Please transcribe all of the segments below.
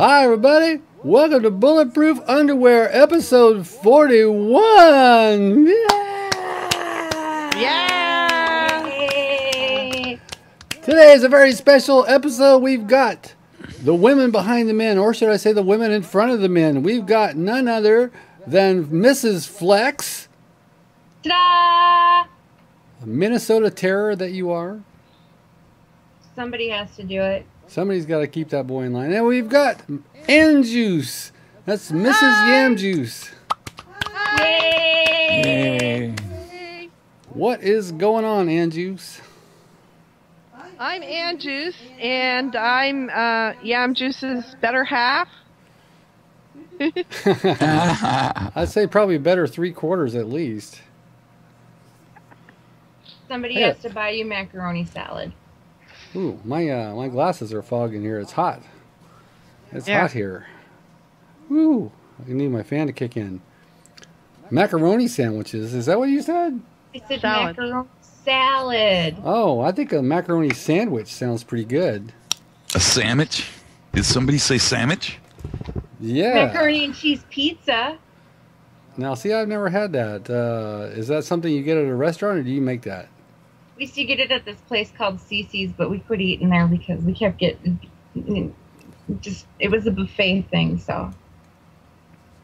Hi, everybody. Welcome to Bulletproof Underwear, episode 41. Yeah! Yay! Today is a very special episode. We've got the women behind the men, or should I say the women in front of the men. We've got none other than Mrs. Flex. Ta-da! A Minnesota terror that you are. Somebody has to do it. Somebody's got to keep that boy in line. And we've got Ann Juice. That's Mrs. Yam Juice. Yay! What is going on, Ann Juice? I'm Ann Juice, and I'm Yam Juice's better half. I'd say probably better 3/4 at least. Somebody Hey. has to buy you macaroni salad. Ooh, my glasses are fogging here. It's hot. It's hot here. Ooh, I need my fan to kick in. Macaroni sandwiches. Is that what you said? I said Salad. macaroni salad. Oh, I think a macaroni sandwich sounds pretty good. A sandwich? Did somebody say sandwich? Yeah. Macaroni and cheese pizza. Now, see, I've never had that. Is that something you get at a restaurant, or do you make that? We used to get it at this place called Cece's, but we quit eating there because we kept getting it was a buffet thing, so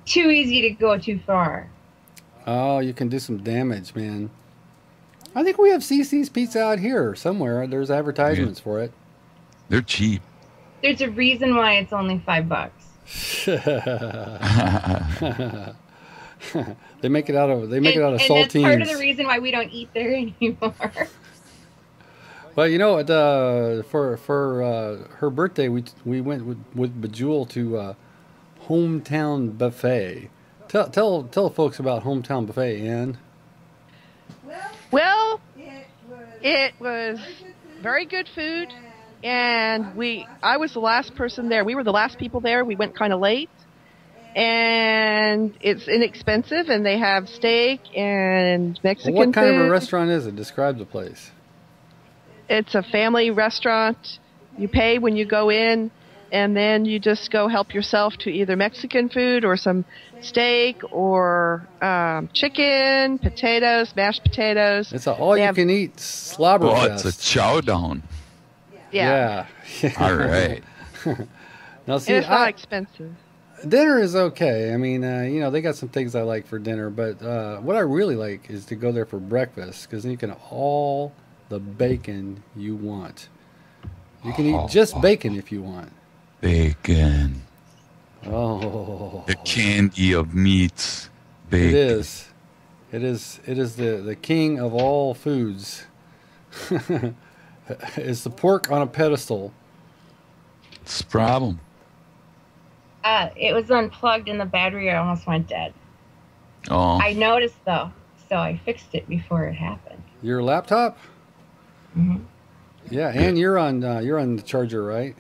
too easy to go too far. Oh, you can do some damage, man. I think we have CC's Pizza out here somewhere. There's advertisements for it. They're cheap. There's a reason why it's only $5. They make it out of And saltines. that's part of the reason why we don't eat there anymore. Well, you know, for her birthday, we went with Bejewel to Hometown Buffet. Tell folks about Hometown Buffet, Ann. Well, it was very good food, and I was the last person there. We were the last people there. We went kind of late, and it's inexpensive, and they have steak and Mexican Well, what kind food. of a restaurant is it? Describe the place. It's a family restaurant. You pay when you go in, and then you just go help yourself to either Mexican food or some steak or chicken, potatoes, mashed potatoes. It's an all-you-can-eat slobber Oh, fest. it's a chow down. Yeah. All right. Now, see, And it's not expensive. dinner is okay. I mean, you know, they got some things I like for dinner, but what I really like is to go there for breakfast, because then you can have all the bacon you want. You can eat just bacon if you want. Bacon. Oh, The candy of meats. Bacon. it is. It is the king of all foods. It's the pork on a pedestal. It's a problem. It was unplugged and the battery almost went dead. Oh. I noticed though, so I fixed it before it happened. Your laptop? Mm-hmm. Yeah, and you're on the charger, right?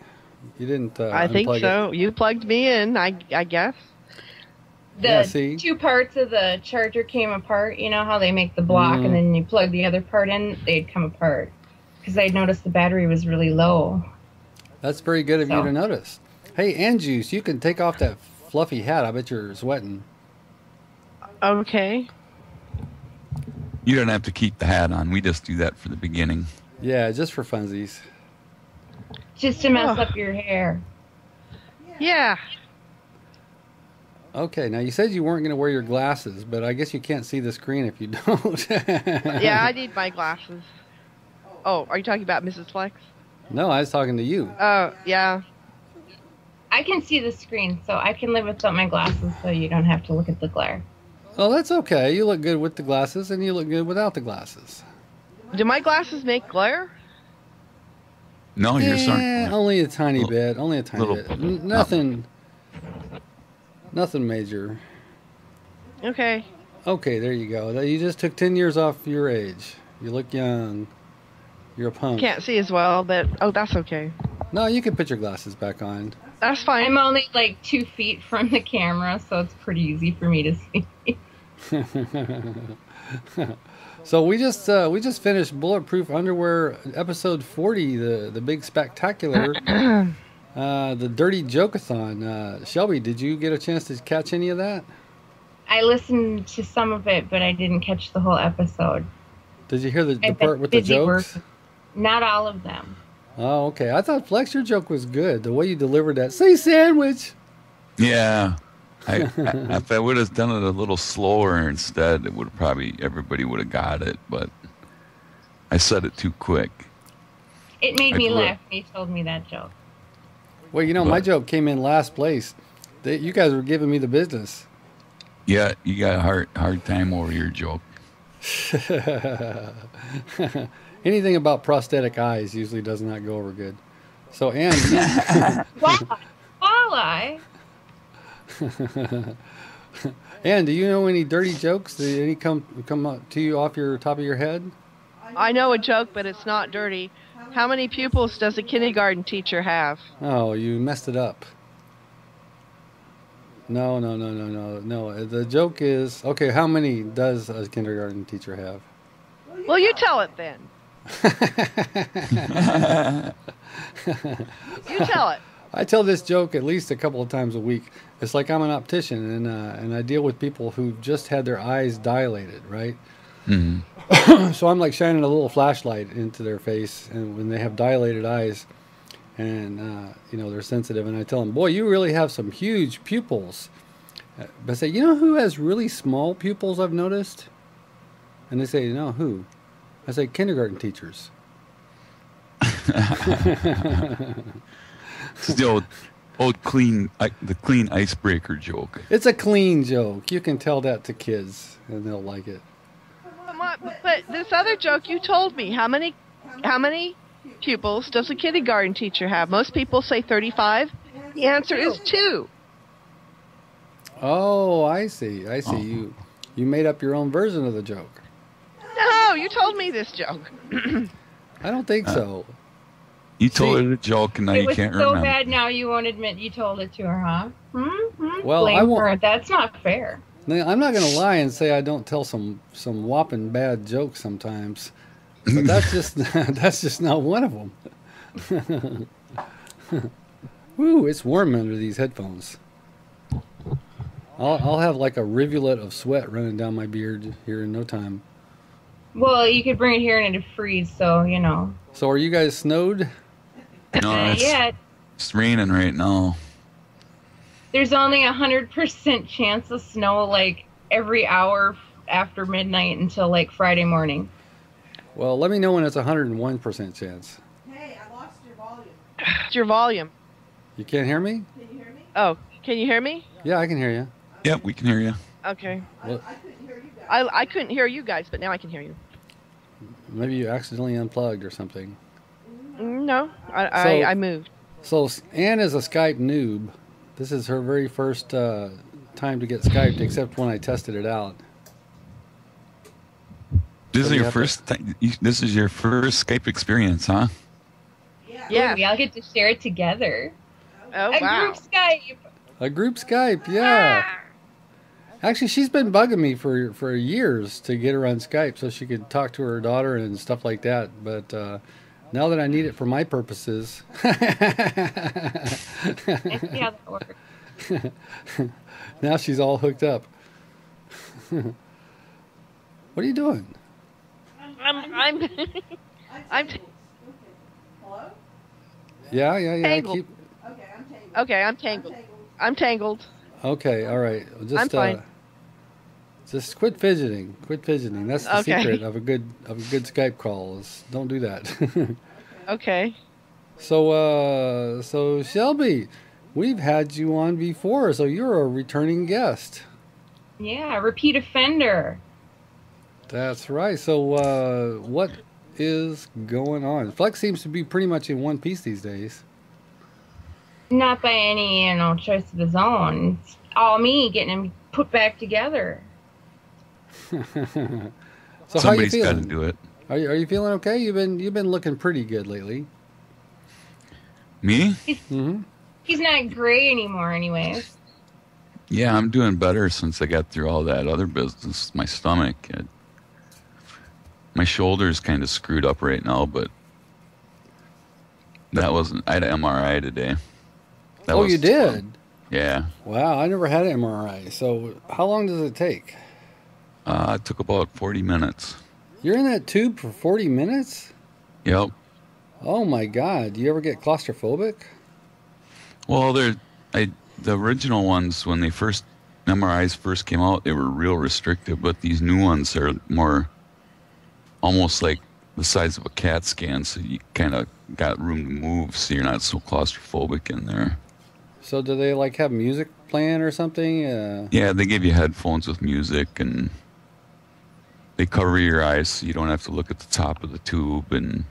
You didn't. I think unplug so. You plugged me in, I guess. The Yeah, see? two parts of the charger came apart. You know how they make the block Mhm. and then you plug the other part in? They'd come apart. Because I noticed the battery was really low. That's very good of you So. to notice. Hey, Ann Juice, you can take off that fluffy hat. I bet you're sweating. Okay. You don't have to keep the hat on. We just do that for the beginning. Yeah, just for funsies. Just to mess Oh. up your hair. Yeah. Okay, now you said you weren't going to wear your glasses, but I guess you can't see the screen if you don't. Yeah, I need my glasses. Oh, are you talking about Mrs. Flex? No, I was talking to you. Oh, yeah. I can see the screen, so I can live without my glasses so you don't have to look at the glare. Well, that's okay. You look good with the glasses, and you look good without the glasses. Do my glasses make glare? No, yours aren't. Only a tiny Little- bit. Only a tiny little- bit. Nothing major. Okay. Okay, there you go. You just took 10 years off your age. You look young. You're a punk. Can't see as well, but oh, that's okay. No, you can put your glasses back on. That's fine. I'm only like 2 feet from the camera, so it's pretty easy for me to see. So we just finished Bulletproof Underwear episode 40, the big spectacular. The Dirty Joke-a-thon. Shelby, did you get a chance to catch any of that? I listened to some of it, but I didn't catch the whole episode. Did you hear the I've part been with the busy jokes? working. Not all of them. Oh, okay. I thought Flex, your joke was good. The way you delivered that. Say sandwich. Yeah. If I would have done it a little slower instead, it would probably everybody would have got it. But I said it too quick. It made me laugh when you told me that joke. Well, you know, my joke came in last place. You guys were giving me the business. Yeah, you got a hard time over your joke. Anything about prosthetic eyes usually does not go over good. So, Ann, Walleye. Ann, do you know any dirty jokes? Did any come up to you off your top of your head? I know a joke, but it's not dirty. How many pupils does a kindergarten teacher have? Oh, you messed it up. No. The joke is, okay, how many does a kindergarten teacher have? Well, you tell it then. You tell it. I tell this joke at least a couple of times a week. It's like I'm an optician, and I deal with people who just had their eyes dilated, right? Mm-hmm. So I'm like shining a little flashlight into their face, and when they have dilated eyes, and they're sensitive, and I tell them, boy, you really have some huge pupils. But I say, you know who has really small pupils, I've noticed? And they say, no, who? I say, kindergarten teachers. It's the old clean icebreaker joke. It's a clean joke. You can tell that to kids, and they'll like it. But this other joke you told me, how many pupils does a kindergarten teacher have? Most people say 35. The answer is 2. Oh, I see. Oh. You made up your own version of the joke. No, you told me this joke. I don't think so. You told her the joke, and now you can't remember. It was so bad now you won't admit you told it to her, huh? Well, Blame I won't. her. That's not fair. I'm not going to lie and say I don't tell some whopping bad jokes sometimes. But that's just not one of them. Woo, it's warm under these headphones. I'll have like a rivulet of sweat running down my beard here in no time. Well, you could bring it here and it'd freeze, so, you know. So are you guys snowed? No, yeah. It's raining right now. There's only 100% chance of snow, like, every hour after midnight until, like, Friday morning. Well, let me know when it's 101% chance. Hey, I lost your volume. It's your volume. You can't hear me? Can you hear me? Oh, can you hear me? Yeah, I can hear you. Yep, we can hear you. Okay. Well, I couldn't hear you guys. I couldn't hear you guys, but now I can hear you. maybe you accidentally unplugged or something. No, I moved. So Ann is a Skype noob. This is her very first time to get Skyped, except when I tested it out. This So is you your have first. This is your first Skype experience, huh? Yeah. We all get to share it together. Oh, A wow. group Skype. A group Skype, yeah. Actually, she's been bugging me for years to get her on Skype so she could talk to her daughter and stuff like that. But now that I need it for my purposes, I see how that works. now she's all hooked up. What are you doing? I'm Hello? Yeah. Tangled. Okay, I'm tangled. okay. I'm tangled. I'm tangled. Okay, all right. Just, I'm fine. Just quit fidgeting. Quit fidgeting. That's the Okay. secret of a good Skype call. Is don't do that. Okay. So Shelby, we've had you on before, so you're a returning guest. Yeah, repeat offender. That's right. So what is going on? Flex seems to be pretty much in one piece these days. Not by any, choice of his own. It's all me getting him put back together. So how you Somebody's got to feeling? do it. Are you feeling okay? You've been looking pretty good lately. Me? Mm-hmm. He's not gray anymore, anyways. Yeah, I'm doing better since I got through all that other business. My stomach, my shoulder's kind of screwed up right now, but that wasn't. I had an MRI today. That Oh, was you did? fun. Yeah. Wow, I never had an MRI. So how long does it take? It took about 40 minutes. You're in that tube for 40 minutes? Yep. Oh my God. Do you ever get claustrophobic? Well, the original ones, when they first, MRIs first came out, they were real restrictive, but these new ones are more almost like the size of a CAT scan, so you kind of got room to move, so you're not so claustrophobic in there. So do they like have music playing or something? Yeah, they give you headphones with music, and they cover your eyes so you don't have to look at the top of the tube, and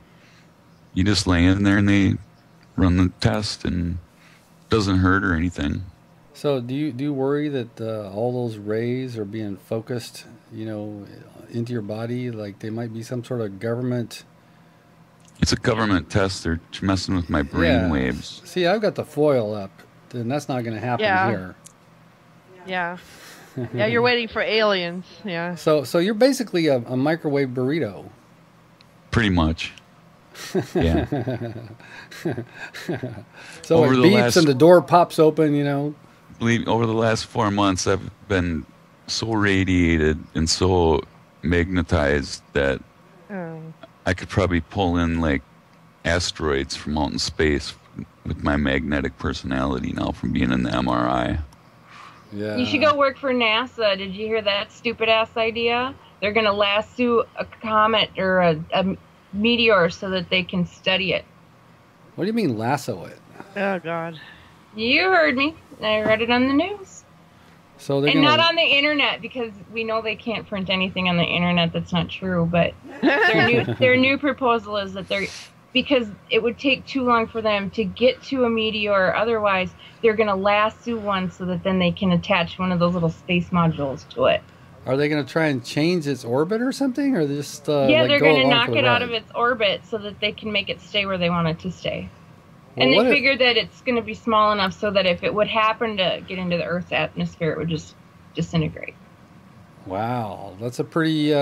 you just lay in there and they run the test, and it doesn't hurt or anything. So do you worry that all those rays are being focused, into your body? Like they might be some sort of government. It's a government test. They're messing with my brain waves. See, I've got the foil up, and that's not going to happen Yeah. here. Yeah. Yeah, you're waiting for aliens. Yeah. So you're basically a microwave burrito. Pretty much. Yeah. So Over it the beeps last- and the door pops open, Believe over the last 4 months, I've been so radiated and so magnetized that Oh. I could probably pull in like asteroids from out in space with my magnetic personality now from being in the MRI. Yeah. You should go work for NASA. Did you hear that stupid ass idea? They're gonna lasso a comet or a meteor so that they can study it. What do you mean lasso it? Oh God. You heard me. I read it on the news. So they're And gonna, not on the internet, because we know they can't print anything on the internet that's not true. But their new proposal is that because it would take too long for them to get to a meteor. Otherwise, they're going to lasso one so that then they can attach one of those little space modules to it. Are they going to try and change its orbit or something, or just Yeah, like they're go going to along knock for the it out ride? of its orbit so that they can make it stay where they want it to stay. Well, And what they if- figured that it's going to be small enough so that if it would happen to get into the Earth's atmosphere, it would just disintegrate. Wow, that's a pretty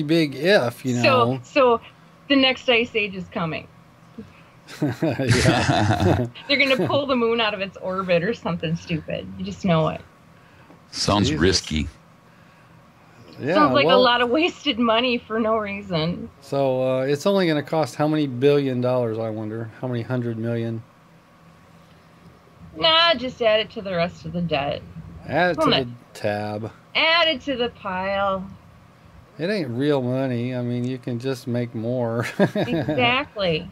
big if, So the next ice age is coming. Yeah. They're going to pull the moon out of its orbit or something stupid. You just know it. Sounds Jesus. risky. Yeah, Sounds like well, a lot of wasted money for no reason. So it's only going to cost how many $1 billion? I wonder how many 100 million. Nah, just add it to the rest of the debt. Add it to Hold the it. tab. Add it to the pile. It ain't real money. I mean, you can just make more. Exactly.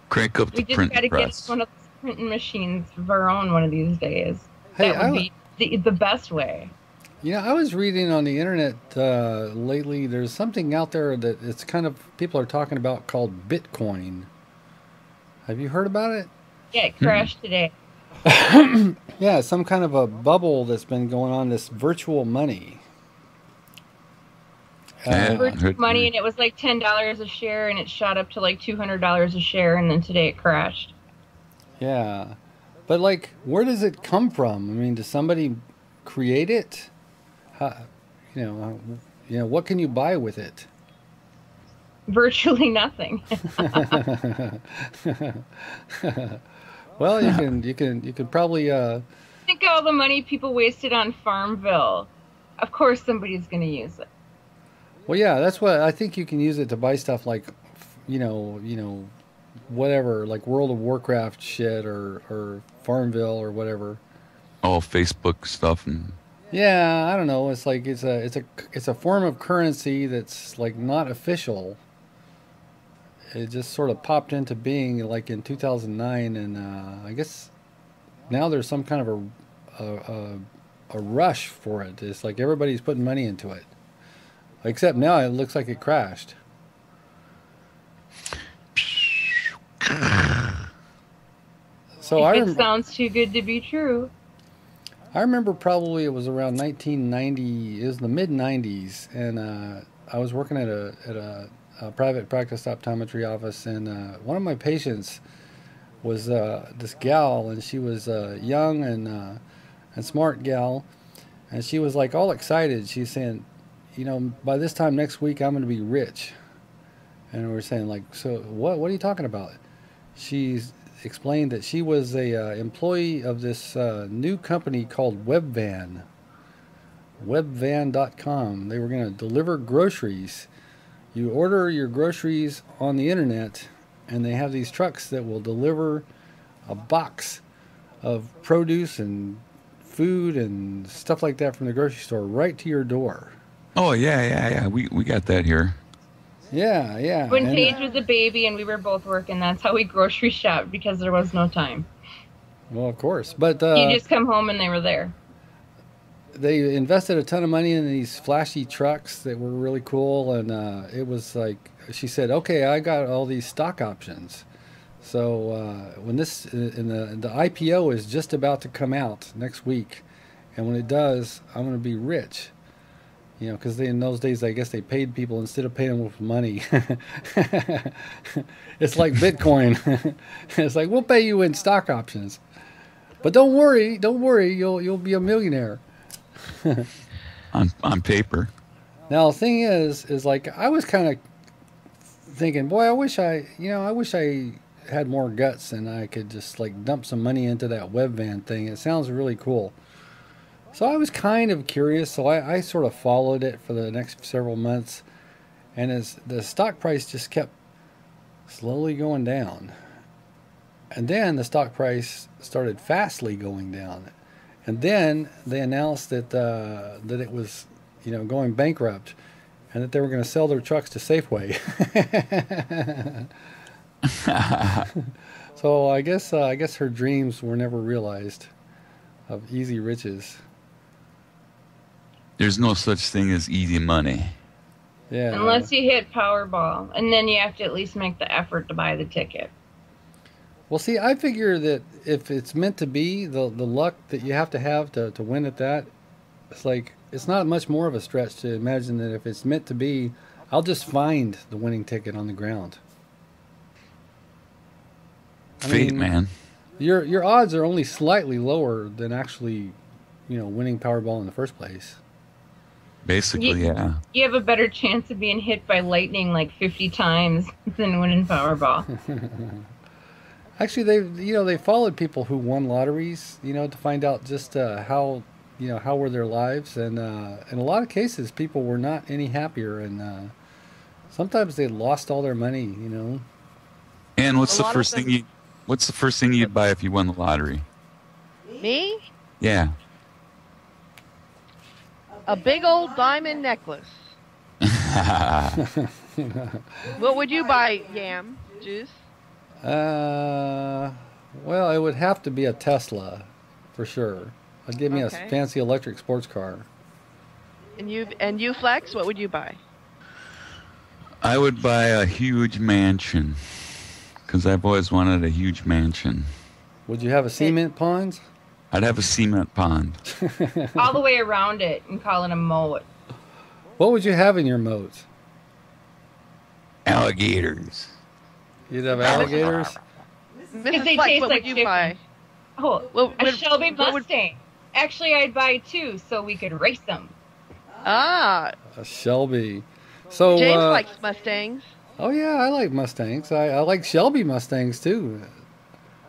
Crank up We the just print got to get press. one of those printing machines of our own one of these days. Hey, That would be the best way. I was reading on the internet lately. There's something out there that it's kind of people are talking about called Bitcoin. Have you heard about it? Yeah, it crashed today. Yeah, some kind of a bubble that's been going on. This virtual money. Yeah. For heard- money, and it was like $10 a share, and it shot up to like $200 a share, and then today it crashed. Yeah, but like, where does it come from? I mean, does somebody create it? How, what can you buy with it? Virtually nothing. Well, you can probably Think of all the money people wasted on Farmville. Of course, somebody's going to use it. well, yeah, that's what I think you can use it to buy stuff like, whatever, like World of Warcraft shit or Farmville or whatever. All Facebook stuff and Yeah, I don't know. It's like it's a form of currency that's like not official. It just sort of popped into being like in 2009, and I guess now there's some kind of a rush for it. It's like everybody's putting money into it, except now it looks like it crashed. So If it sounds too good to be true. I remember probably it was around 1990. It was the mid 90s, and I was working at a private practice optometry office, and one of my patients was this gal, and she was young and smart gal, and she was like all excited. She's saying, by this time next week I'm going to be rich, and we're saying like, so what are you talking about? She explained that she was a employee of this new company called Webvan.com. They were going to deliver groceries. You order your groceries on the internet, and they have these trucks that will deliver a box of produce and food and stuff like that from the grocery store right to your door. Oh yeah. We got that here. Yeah. When And, Paige was a baby and we were both working, that's how we grocery shopped because there was no time. well, of course. But You just come home and they were there. they invested a ton of money in these flashy trucks that were really cool, and it was like she said, "Okay, I got all these stock options." So when this the IPO is just about to come out next week, and when it does, I'm going to be rich. You know, because in those days, I guess they paid people instead of paying them with money. It's like Bitcoin. It's like, we'll pay you in stock options, but don't worry, you'll be a millionaire. On paper. Now the thing is like I was kind of thinking, boy, I wish I had more guts and I could just like dump some money into that Webvan thing. It sounds really cool. So I was kind of curious, so I sort of followed it for the next several months, and as the stock price just kept slowly going down, and then the stock price started fastly going down, and then they announced that that it was, you know, going bankrupt, and that they were going to sell their trucks to Safeway. So I guess her dreams were never realized of easy riches. There's no such thing as easy money. Yeah. Unless you hit Powerball, and then you have to at least make the effort to buy the ticket. Well, see, I figure that if it's meant to be, the luck that you have to win at that, it's like, it's not much more of a stretch to imagine that if it's meant to be, I'll just find the winning ticket on the ground. Fate, man. Your odds are only slightly lower than actually, you know, winning Powerball in the first place. Basically, yeah. You have a better chance of being hit by lightning like 50 times than winning Powerball. Actually, they followed people who won lotteries, you know, to find out just how were their lives, and in a lot of cases, people were not any happier, and sometimes they lost all their money, you know. And what's the first thing you'd buy if you won the lottery? Me? Yeah. A big old diamond necklace. What would you buy, Yam Juice? Well, it would have to be a Tesla, for sure. I'd give me a fancy electric sports car. And you Flex, what would you buy? I would buy a huge mansion, because I've always wanted a huge mansion. Would you have a cement pond? I'd have a cement pond. All the way around it and call it a moat. What would you have in your moat? Alligators. You'd have alligators? Because they Flex, taste what like would you buy? Oh, a Shelby Mustang. Actually, I'd buy two so we could race them. Ah, A Shelby. So James likes Mustangs. Oh yeah, I like Mustangs. I like Shelby Mustangs too.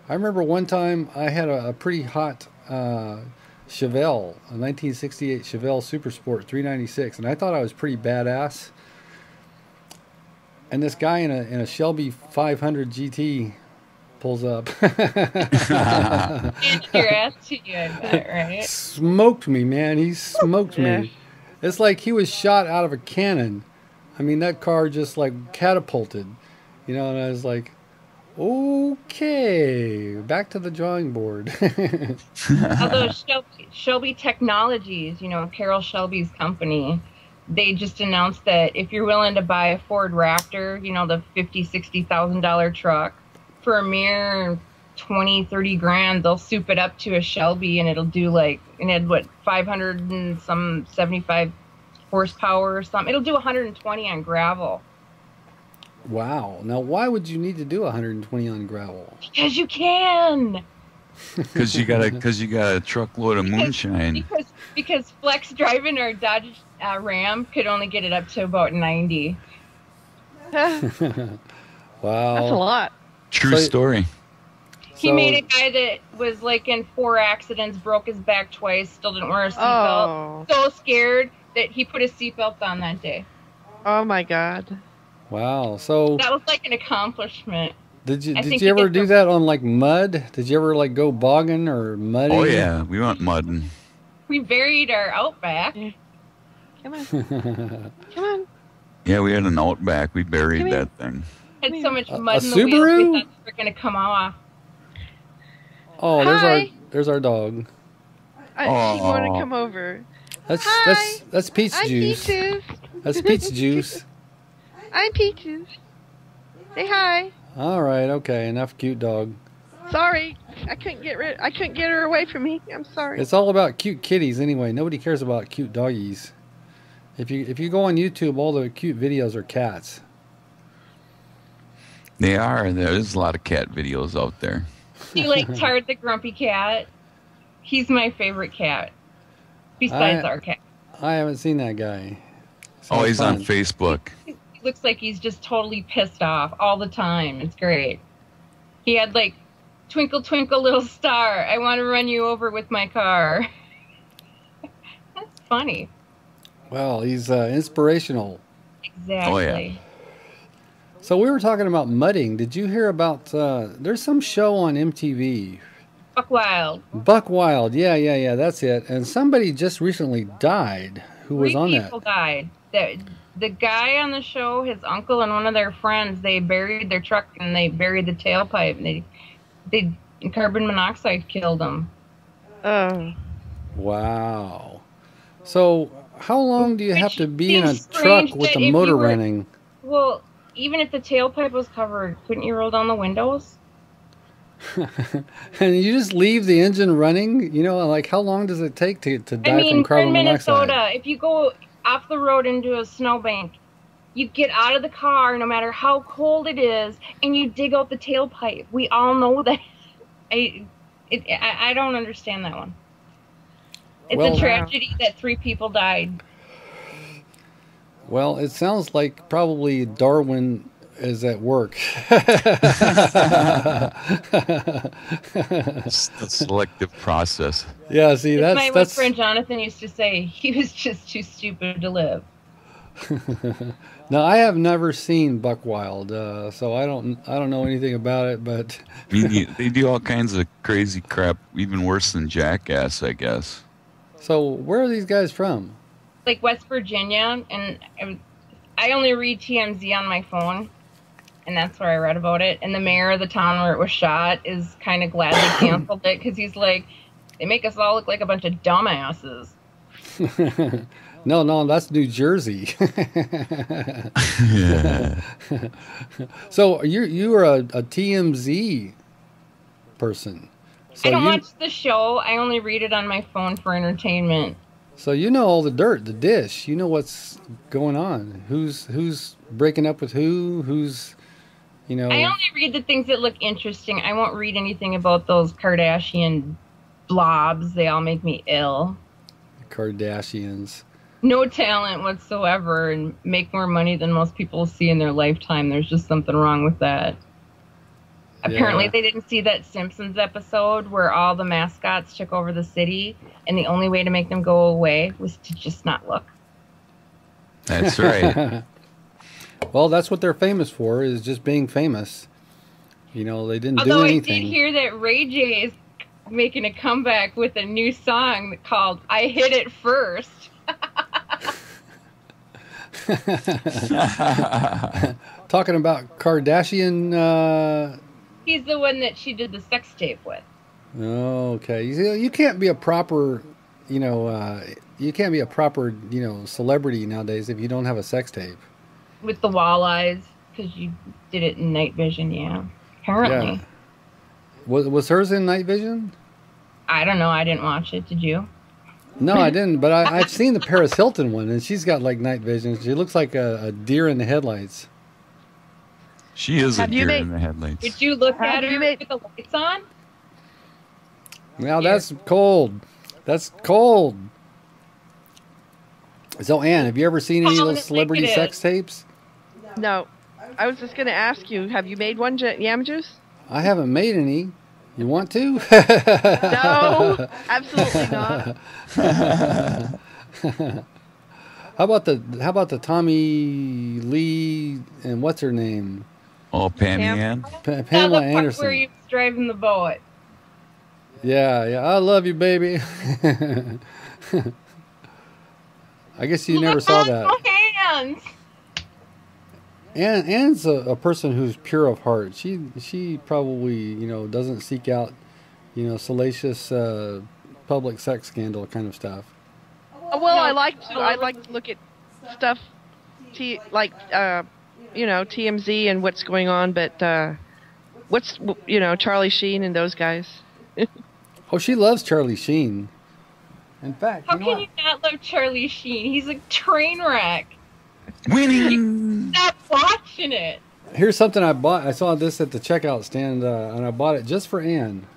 I remember one time I had a pretty hot Chevelle, a 1968 Chevelle Super Sport 396, and I thought I was pretty badass. And this guy in a Shelby 500 GT pulls up. And your ass to you, I bet, right? Smoked me, man. He smoked me. It's like he was shot out of a cannon. I mean, that car just like catapulted, you know, and I was like, okay, back to the drawing board. Although Shelby Technologies, you know, Carol Shelby's company, they just announced that if you're willing to buy a Ford Raptor, you know, the $50,000-$60,000 truck, for a mere 20, 30 grand, they'll soup it up to a Shelby, and it'll do like, and it had 500 and some 75 horsepower or something. It'll do 120 on gravel. Wow. Now, why would you need to do 120 on gravel? Because you can. Because you got a truckload of moonshine. Because Flex driving our Dodge Ram could only get it up to about 90. Wow. That's a lot. True story. He made a guy that was like in 4 accidents, broke his back twice, still didn't wear a seatbelt. Oh. So scared that he put his seatbelt on that day. Oh my God. Wow. So That was like an accomplishment. did I you think ever he do gets that on like mud? Did you ever like go bogging or mudding? Oh yeah, we went mudding. We buried our Outback. Come on. Come on. Yeah, we had an Outback. We buried Come here. that thing. Had so much A mud in the wheels, Subaru? we thought they were going to come off. Oh, Hi. there's our dog. He wanted to come over. Hi. That's Peach I'm Juice. Peaches. That's Peach Juice. I'm Peaches. Say hi. All right, okay, enough cute dog. Sorry, I couldn't get her away from me. I'm sorry. It's all about cute kitties anyway. Nobody cares about cute doggies. If you go on YouTube, all the cute videos are cats. They are. There's a lot of cat videos out there. He like Tart the grumpy cat. He's my favorite cat. Besides our cat. I haven't seen that guy. Oh, Sounds he's fun. on Facebook. He looks like he's just totally pissed off all the time. It's great. He had like, twinkle, twinkle, little star. I want to run you over with my car. That's funny. Well, he's inspirational. Exactly. Oh, yeah. So we were talking about mudding. Did you hear about? There's some show on MTV. Buck Wild. Buck Wild. Yeah. That's it. And somebody just recently died who was 3 on people died. The guy on the show, his uncle and one of their friends, they buried their truck and they buried the tailpipe. And they carbon monoxide killed them. Oh. Wow. So how long do you have to be in a Seems truck strange with that the if motor you were- running? Well, even if the tailpipe was covered, couldn't you roll down the windows? And you just leave the engine running? You know, like how long does it take to die I mean, from we're in carbon Minnesota. monoxide? If you go off the road into a snowbank, you get out of the car no matter how cold it is, and you dig out the tailpipe. We all know that. I don't understand that one. It's Well- a tragedy that 3 people died. Well, it sounds like probably Darwin is at work. It's the selective process. Yeah, see, As my that's friend Jonathan used to say, he was just too stupid to live. Now I have never seen Buck Wild, so I don't know anything about it. But I mean, they do all kinds of crazy crap, even worse than Jackass, I guess. so where are these guys from? Like West Virginia, and I only read TMZ on my phone, and that's where I read about it. And the mayor of the town where it was shot is kind of glad they canceled it because he's like, they make us all look like a bunch of dumbasses. No, that's New Jersey. Yeah. So you are a TMZ person. So I don't you, watch the show. I only read it on my phone for entertainment. So you know all the dirt, the dish. You know what's going on. Who's breaking up with who? Who's, you know. I only read the things that look interesting. I won't read anything about those Kardashian blobs. They all make me ill. Kardashians. No talent whatsoever and make more money than most people see in their lifetime. There's just something wrong with that. Apparently Yeah. they didn't see that Simpsons episode where all the mascots took over the city and the only way to make them go away was to just not look. That's right. Well, that's what they're famous for, is just being famous. You know, they didn't Although do I anything. did hear that Ray J is making a comeback with a new song called I Hit It First. Talking about Kardashian. He's the one that she did the sex tape with. Okay, you can't be a proper, you can't be a proper, celebrity nowadays if you don't have a sex tape. With the walleyes, because you did it in night vision, yeah. Apparently. Yeah. Was hers in night vision? I don't know. I didn't watch it. Did you? No, I didn't. But I've seen the Paris Hilton one, and she's got like night vision. She looks like a deer in the headlights. She is a Have you deer made- in the headlights. Did you look Have at her you made- with the lights on? Now that's cold. That's cold. So Ann, have you ever seen any of Calling those it celebrity like it sex is. tapes? No. I was just going to ask you, have you made one, Yam Juice? I haven't made any. You want to? No, absolutely not. How about the Tommy Lee and what's her name? Oh, Pammy Pam. Ann. Pamela the part Anderson. where he was driving the boat. Yeah, I love you, baby. I guess you never saw that. No hands. Anne's a person who's pure of heart. She probably doesn't seek out salacious public sex scandal kind of stuff. Well, I like to look at stuff, TMZ and what's going on, but what's Charlie Sheen and those guys. Oh, she loves Charlie Sheen. In fact, How can you not love Charlie Sheen? He's a train wreck. Winning. Stop watching it. Here's something I bought. I saw this at the checkout stand, and I bought it just for Ann.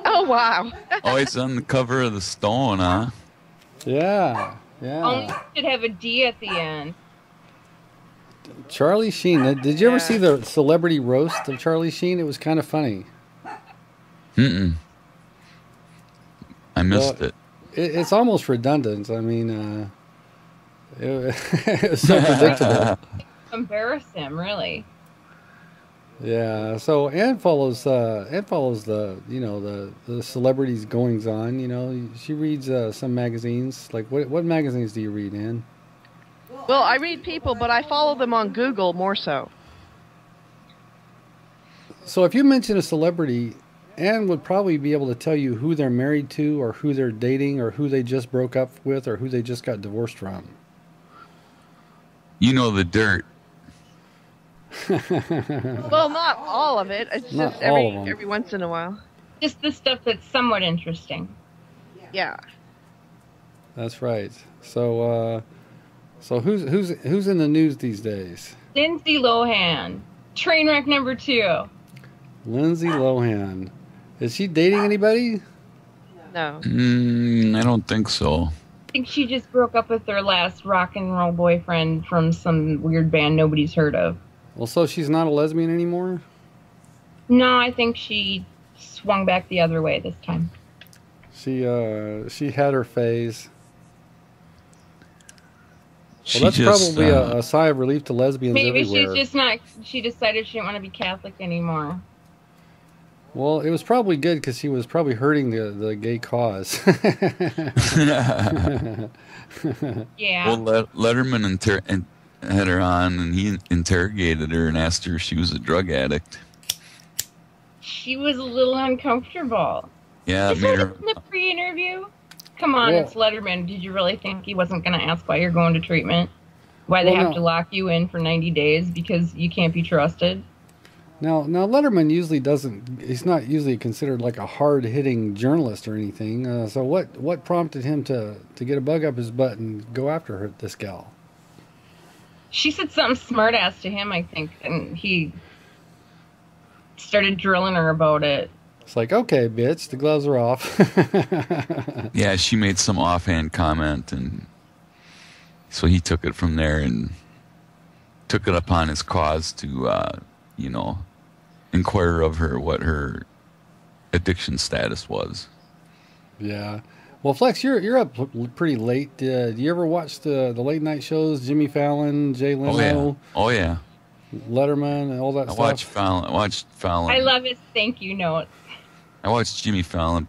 Oh wow! Oh, it's on the cover of the Stone, huh? Yeah. Only should have a D at the end. Charlie Sheen. Did you ever see the celebrity roast of Charlie Sheen? It was kind of funny. Mm-mm. I missed it. It's almost redundant. I mean, it was so predictable. Embarrass him, really. Yeah. So Ann follows the the celebrities' goings on. She reads some magazines. Like what magazines do you read, Ann? Well, I read People, but I follow them on Google more so. So if you mention a celebrity, Ann would probably be able to tell you who they're married to, or who they're dating, or who they just broke up with, or who they just got divorced from. You know the dirt. Well, not all of it. It's Not just all of them. every once in a while. Just the stuff that's somewhat interesting. Yeah. That's right. So who's in the news these days? Lindsay Lohan. Train wreck number 2. Lindsay Lohan. Is she dating anybody? No. I don't think so. I think she just broke up with her last rock and roll boyfriend from some weird band nobody's heard of. Well, so she's not a lesbian anymore? No, I think she swung back the other way this time. She had her phase. She Well, that's just, probably a sigh of relief to lesbians Maybe everywhere. she's just not. She decided she didn't want to be Catholic anymore. Well, it was probably good because she was probably hurting the gay cause. Yeah. Well, Letterman had her on, and he interrogated her and asked her if she was a drug addict. She was a little uncomfortable. Yeah, it Is made that her. in the pre-interview? Come on, Well- it's Letterman. Did you really think he wasn't going to ask why you're going to treatment? Why they Well, have no. to lock you in for 90 days because you can't be trusted? Now Letterman usually doesn't. He's not usually considered like a hard-hitting journalist or anything. So what prompted him to get a bug up his butt and go after this gal? She said something smart-ass to him, I think, and he started drilling her about it. It's like, okay, bitch, the gloves are off. Yeah, she made some offhand comment, and so he took it from there and took it upon his cause to, inquire of her what her addiction status was. Yeah. Well, Flex, you're up pretty late. Do you ever watch the late night shows? Jimmy Fallon, Jay Leno, Oh yeah. Letterman, and all that I stuff. watched Fallon. I love his thank you notes. I watched Jimmy Fallon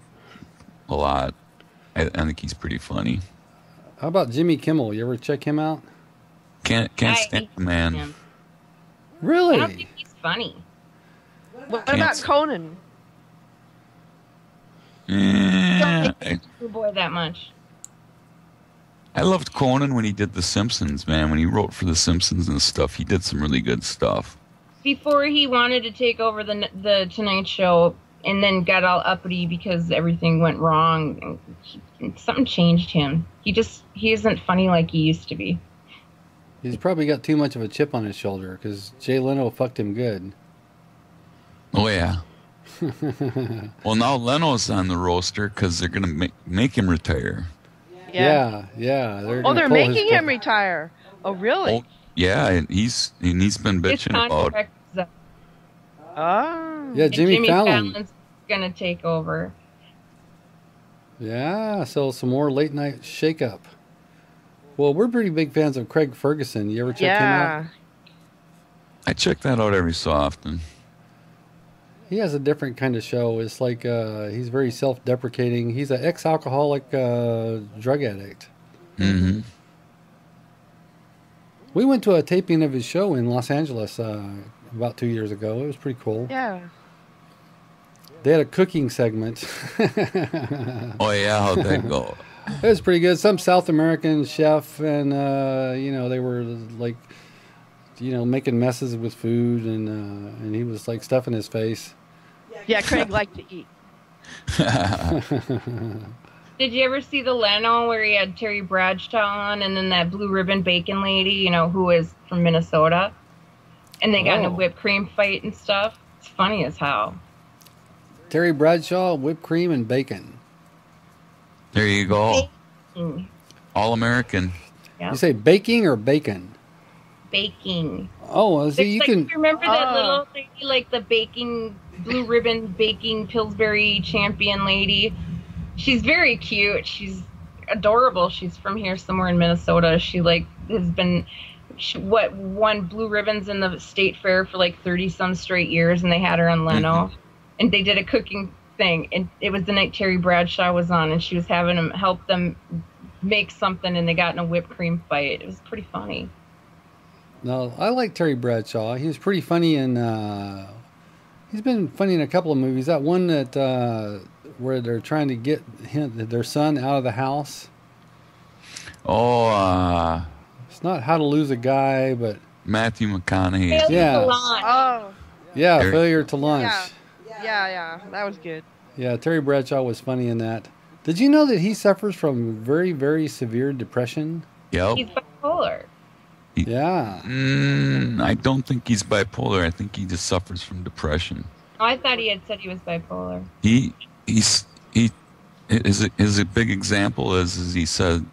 a lot. I think he's pretty funny. How about Jimmy Kimmel? You ever check him out? Can't I stand hate the man. him. Really? I don't think he's funny. What Can't about s- Conan? Yeah, Oh boy, that much. I loved Conan when he did The Simpsons, man. When he wrote for The Simpsons and stuff, he did some really good stuff. Before he wanted to take over the Tonight Show, and then got all uppity because everything went wrong. Something changed him. He isn't funny like he used to be. He's probably got too much of a chip on his shoulder because Jay Leno fucked him good. Oh yeah. Well, now Leno's on the roster because they're gonna make him retire. Yeah. Oh, gonna they're pull his making butt. him retire. Oh, really? Oh, yeah, and he's been His bitching about. contract is up. Oh. Yeah, And Jimmy Fallon. Fallon's gonna take over. Yeah, so some more late night shake-up. Well, we're pretty big fans of Craig Ferguson. You ever check him out? Yeah. I check that out every so often. He has a different kind of show. It's like he's very self-deprecating. He's an ex-alcoholic drug addict. Mm-hmm. We went to a taping of his show in Los Angeles about 2 years ago. It was pretty cool. Yeah. They had a cooking segment. Oh yeah, how'd that go? It was pretty good. Some South American chef, and they were like, making messes with food, and he was like stuffing his face. Yeah, Craig liked to eat. Did you ever see the Leno where he had Terry Bradshaw on, and then that blue ribbon bacon lady, who is from Minnesota, and they got in a Oh. whipped cream fight and stuff? It's funny as hell. Terry Bradshaw, whipped cream, and bacon. There you go. Mm, All American. yeah. You say baking or bacon? Baking. Oh, well, see, It's you like, can. you remember that Oh. little lady, like the baking, blue ribbon baking Pillsbury champion lady? She's very cute. She's adorable. She's from here somewhere in Minnesota. She has been won blue ribbons in the state fair for 30 some straight years, and they had her on Leno, and they did a cooking thing, and it was the night Terry Bradshaw was on, and she was having him help them make something, and they got in a whipped cream fight. It was pretty funny. No, I like Terry Bradshaw. He was pretty funny in. He's been funny in a couple of movies. That one that where they're trying to get their son out of the house. Oh, It's not How to Lose a Guy, but Matthew McConaughey. Failure Yeah. to launch. Oh. yeah, Terry- Failure to Lunch. Yeah. That was good. Yeah, Terry Bradshaw was funny in that. Did you know that he suffers from very, very severe depression? Yep. He's bipolar. Yeah. I don't think he's bipolar. I think he just suffers from depression. Oh, I thought he had said he was bipolar. His a big example is he said,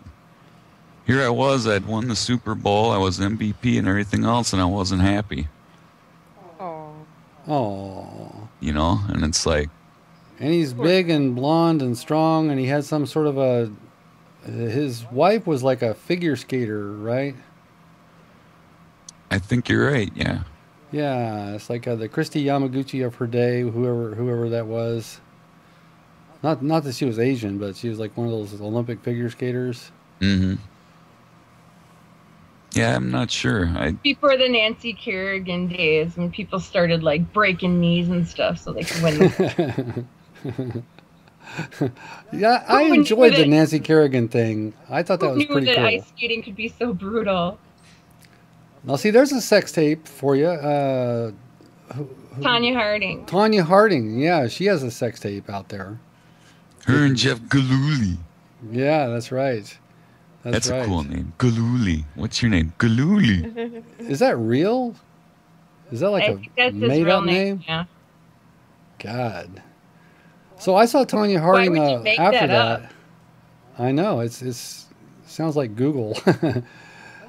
here I was, I'd won the Super Bowl, I was MVP and everything else, and I wasn't happy. Oh. Oh. And it's like, And he's big and blonde and strong, and he had some sort of his wife was like a figure skater, right? I think you're right, yeah. Yeah, it's like the Christy Yamaguchi of her day, whoever that was. Not that she was Asian, but she was like one of those Olympic figure skaters. Mm-hmm. Yeah, I'm not sure. Before the Nancy Kerrigan days, when people started breaking knees and stuff so they could win the Yeah, I Who knew enjoyed the that- Nancy Kerrigan thing. I thought that Who was knew pretty that cool. ice skating could be so brutal? Now, see, there's a sex tape for you. Tanya Harding. Tanya Harding, yeah, she has a sex tape out there. Her and Jeff Gillooly. Yeah, that's right. That's right. a cool name. Gillooly. What's your name? Gillooly. Is that real? Is that like I a think that's his made real up name? Yeah. God. So I saw Tanya Harding would you make after that up? that. I know it's sounds like Google.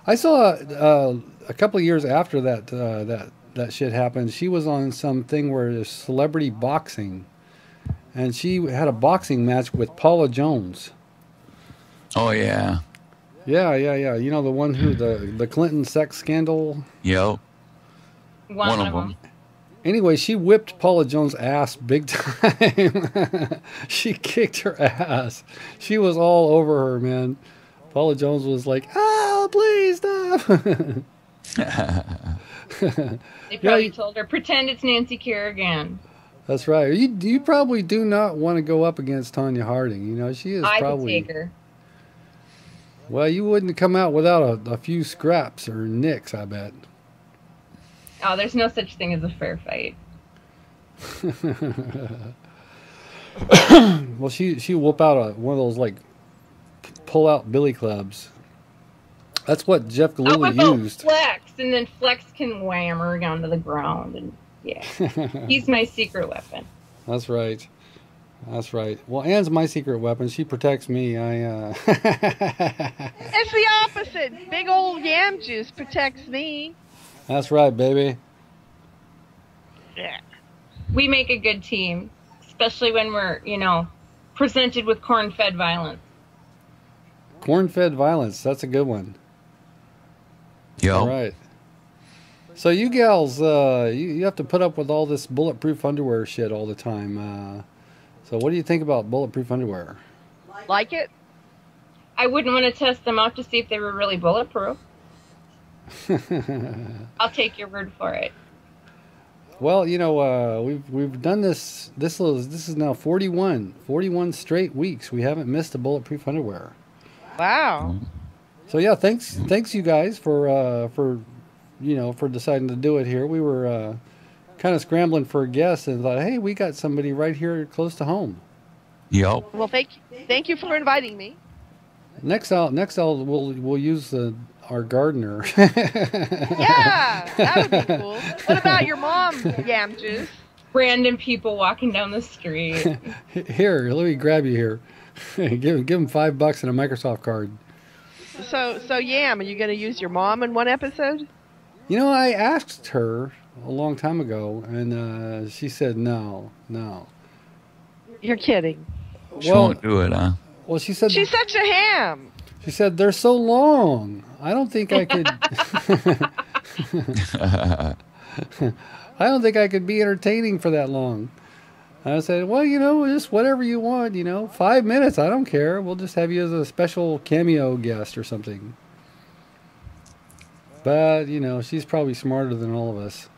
I saw a couple of years after that shit happened. She was on something where there's celebrity boxing, and she had a boxing match with Paula Jones. Oh, yeah. Yeah. You know the one who the Clinton sex scandal. Yep. One of them. Anyway, she whipped Paula Jones' ass big time. She kicked her ass. She was all over her, man. Paula Jones was like, "Oh, please stop." They probably you- told her, pretend it's Nancy Kerrigan. That's right. You probably do not want to go up against Tanya Harding. She is I could probably. take her. Well, you wouldn't come out without a few scraps or nicks, I bet. Oh, there's no such thing as a fair fight. Well, she whoop out one of those pull out billy clubs. That's what Jeff How Gillooly about used. Flex? And then Flex can wham her down to the ground. And yeah, he's my secret weapon. That's right. That's right. Well, Ann's my secret weapon. She protects me. It's the opposite. Big old yam juice protects me. That's right, baby. Yeah. We make a good team, especially when we're, presented with corn-fed violence. Corn-fed violence. That's a good one. Yep. All right. So you gals, you have to put up with all this bulletproof underwear shit all the time. So what do you think about bulletproof underwear? Like it? I wouldn't want to test them out to see if they were really bulletproof. I'll take your word for it. Well, we've done this. This is now 41 straight weeks. We haven't missed a bulletproof underwear. Wow. So yeah, thanks you guys for deciding to do it here. We were kind of scrambling for a guest and thought, hey, we got somebody right here close to home. Yep. Well, thank you for inviting me. Next, we'll use our gardener. Yeah, that would be cool. What about your mom, Yam Juice? Random people walking down the street. Here, let me grab you here. give him $5 and a Microsoft card. So Yam, are you going to use your mom in one episode? I asked her a long time ago, and she said no. You're kidding. She won't do it, huh? Well, she said She's such a ham. She said they're so long. I don't think I could. I don't think I could be entertaining for that long. I said, well, just whatever you want. 5 minutes. I don't care. We'll just have you as a special cameo guest or something. But she's probably smarter than all of us.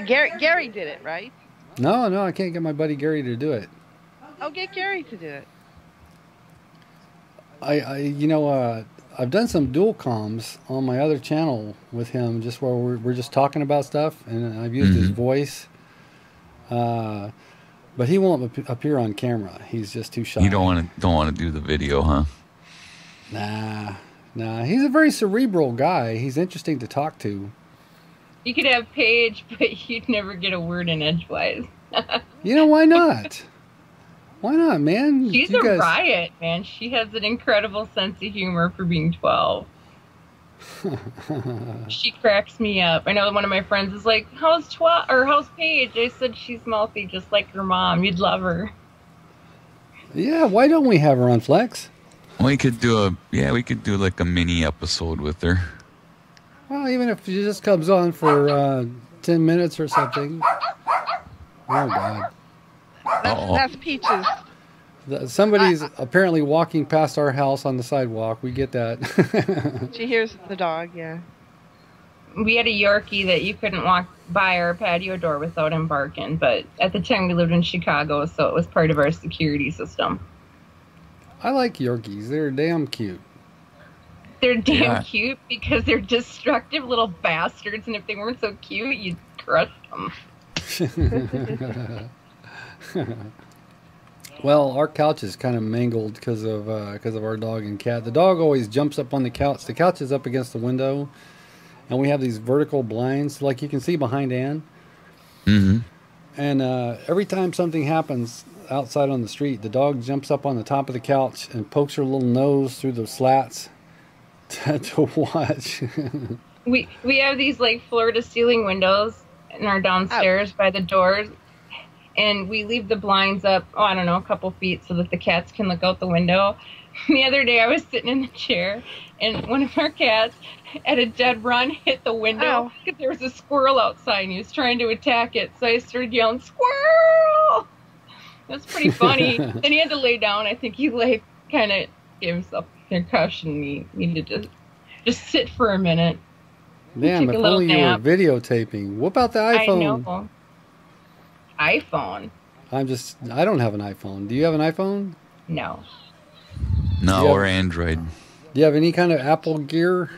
Gary did it, right? No, I can't get my buddy Gary to do it. Oh, get Gary to do it. I've done some dual comms on my other channel with him, just where we're just talking about stuff, and I've used his voice. But he won't appear on camera. He's just too shy. You don't want to do the video, huh? Nah. He's a very cerebral guy. He's interesting to talk to. You could have Paige, but you'd never get a word in edgewise. Why not? Why not, man? She's a riot, man. She has an incredible sense of humor for being 12. She cracks me up. I know one of my friends is like, how's Paige? I said she's mouthy just like her mom. You'd love her. Yeah, why don't we have her on Flex? We could do like a mini episode with her. Well, even if she just comes on for 10 minutes or something. Oh, God. That's Peaches. Somebody's apparently walking past our house on the sidewalk. We get that. She hears the dog, yeah. We had a Yorkie that you couldn't walk by our patio door without him barking, but at the time we lived in Chicago, so it was part of our security system. I like Yorkies. They're damn cute. They're damn cute because they're destructive little bastards, and if they weren't so cute, you'd crush them. Well, our couch is kind of mangled because of our dog and cat. The dog always jumps up on the couch. The couch is up against the window, and we have these vertical blinds, like you can see behind Ann. Mm-hmm. And every time something happens outside on the street, the dog jumps up on the top of the couch and pokes her little nose through the slats to watch. We have these like floor to ceiling windows in our downstairs by the doors. And we leave the blinds up, I don't know, a couple feet so that the cats can look out the window. The other day I was sitting in the chair, and one of our cats, at a dead run, hit the window because there was a squirrel outside, and he was trying to attack it. So I started yelling, "Squirrel!" That's pretty funny. Then he had to lay down. I think he kind of gave himself a concussion. He needed to just sit for a minute. Damn, if only you were videotaping. What about the iPhone? I know. iPhone. I don't have an iPhone. Do you have an iPhone? No. No, or Android. Do you have any kind of Apple gear?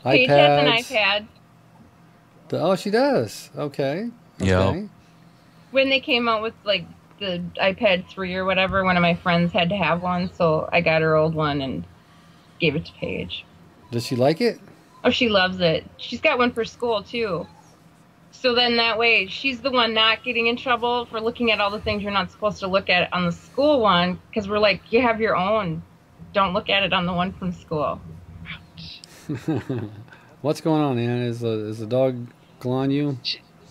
Paige has an iPad. Oh, she does. Okay. Yeah. When they came out with like the iPad 3 or whatever, one of my friends had to have one, so I got her old one and gave it to Paige. Does she like it? Oh, she loves it. She's got one for school too. So then that way, she's the one not getting in trouble for looking at all the things you're not supposed to look at on the school one, because we're like, you have your own. Don't look at it on the one from school. What's going on, Ann? Is the dog clawing you?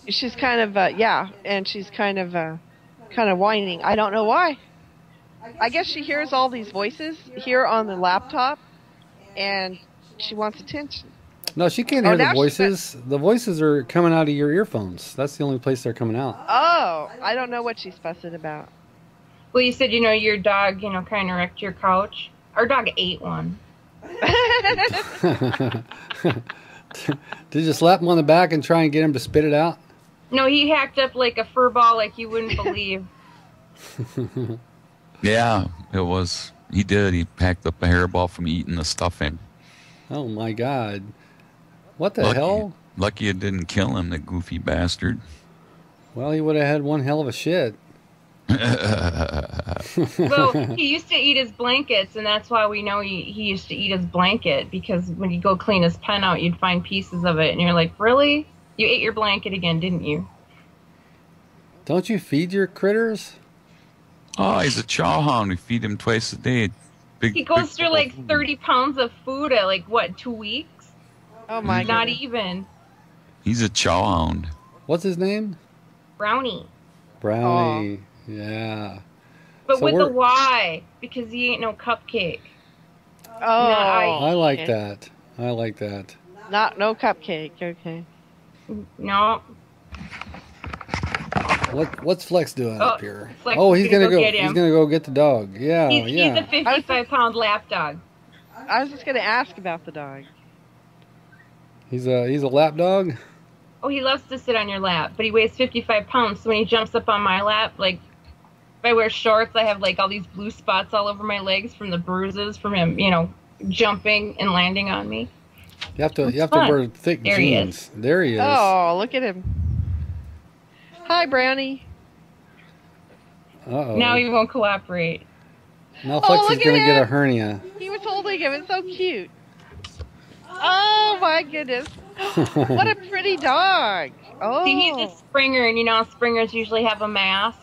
She's kind of yeah, and she's kind of whining. I don't know why. I guess she hears all these voices here on the laptop, and she wants attention. No, she can't Oh, hear the now she voices. The voices are coming out of your earphones. That's the only place they're coming out. Oh, I don't know what she's fussing about. Well, you said, your dog, kind of wrecked your couch. Our dog ate one. Did you slap him on the back and try and get him to spit it out? No, he hacked up like a fur ball like you wouldn't believe. Yeah, it was. He did. He packed up a hairball from eating the stuffing. Oh my God! What the Lucky, hell? Lucky it didn't kill him, the goofy bastard. Well, he would have had one hell of a shit. Well, he used to eat his blankets, and that's why we know he used to eat his blanket, because when you go clean his pen out, you'd find pieces of it, and you're like, really? You ate your blanket again, didn't you? Don't you feed your critters? Oh, he's a chow hound. We feed him twice a day. He goes through like 30 pounds of food at 2 weeks? Oh my Not goodness. even. He's a chow hound. What's his name? Brownie. Brownie. Yeah. But So with we're- a Y, because he ain't no cupcake. Oh, I like okay. that. I like that. No cupcake. Okay. No. What's Flex doing Oh, up here? Flex Oh, is he's gonna gonna go go. get him. He's gonna go get the dog. Yeah, He's a yeah. 55-pound lap dog. I was just going to ask about the dog. He's a lap dog. Oh, he loves to sit on your lap, but he weighs 55 pounds, so when he jumps up on my lap, if I wear shorts, I have all these blue spots all over my legs from the bruises from him, jumping and landing on me. You have to fun. wear thick There he jeans. There he is. Oh, look at him. Hi, Brownie. Uh-oh. Now he won't cooperate. Now Flex look is at gonna get a him. hernia. He was holding him. It's so cute. Oh, my goodness. What a pretty dog. Oh. See, he's a Springer, and Springers usually have a mask.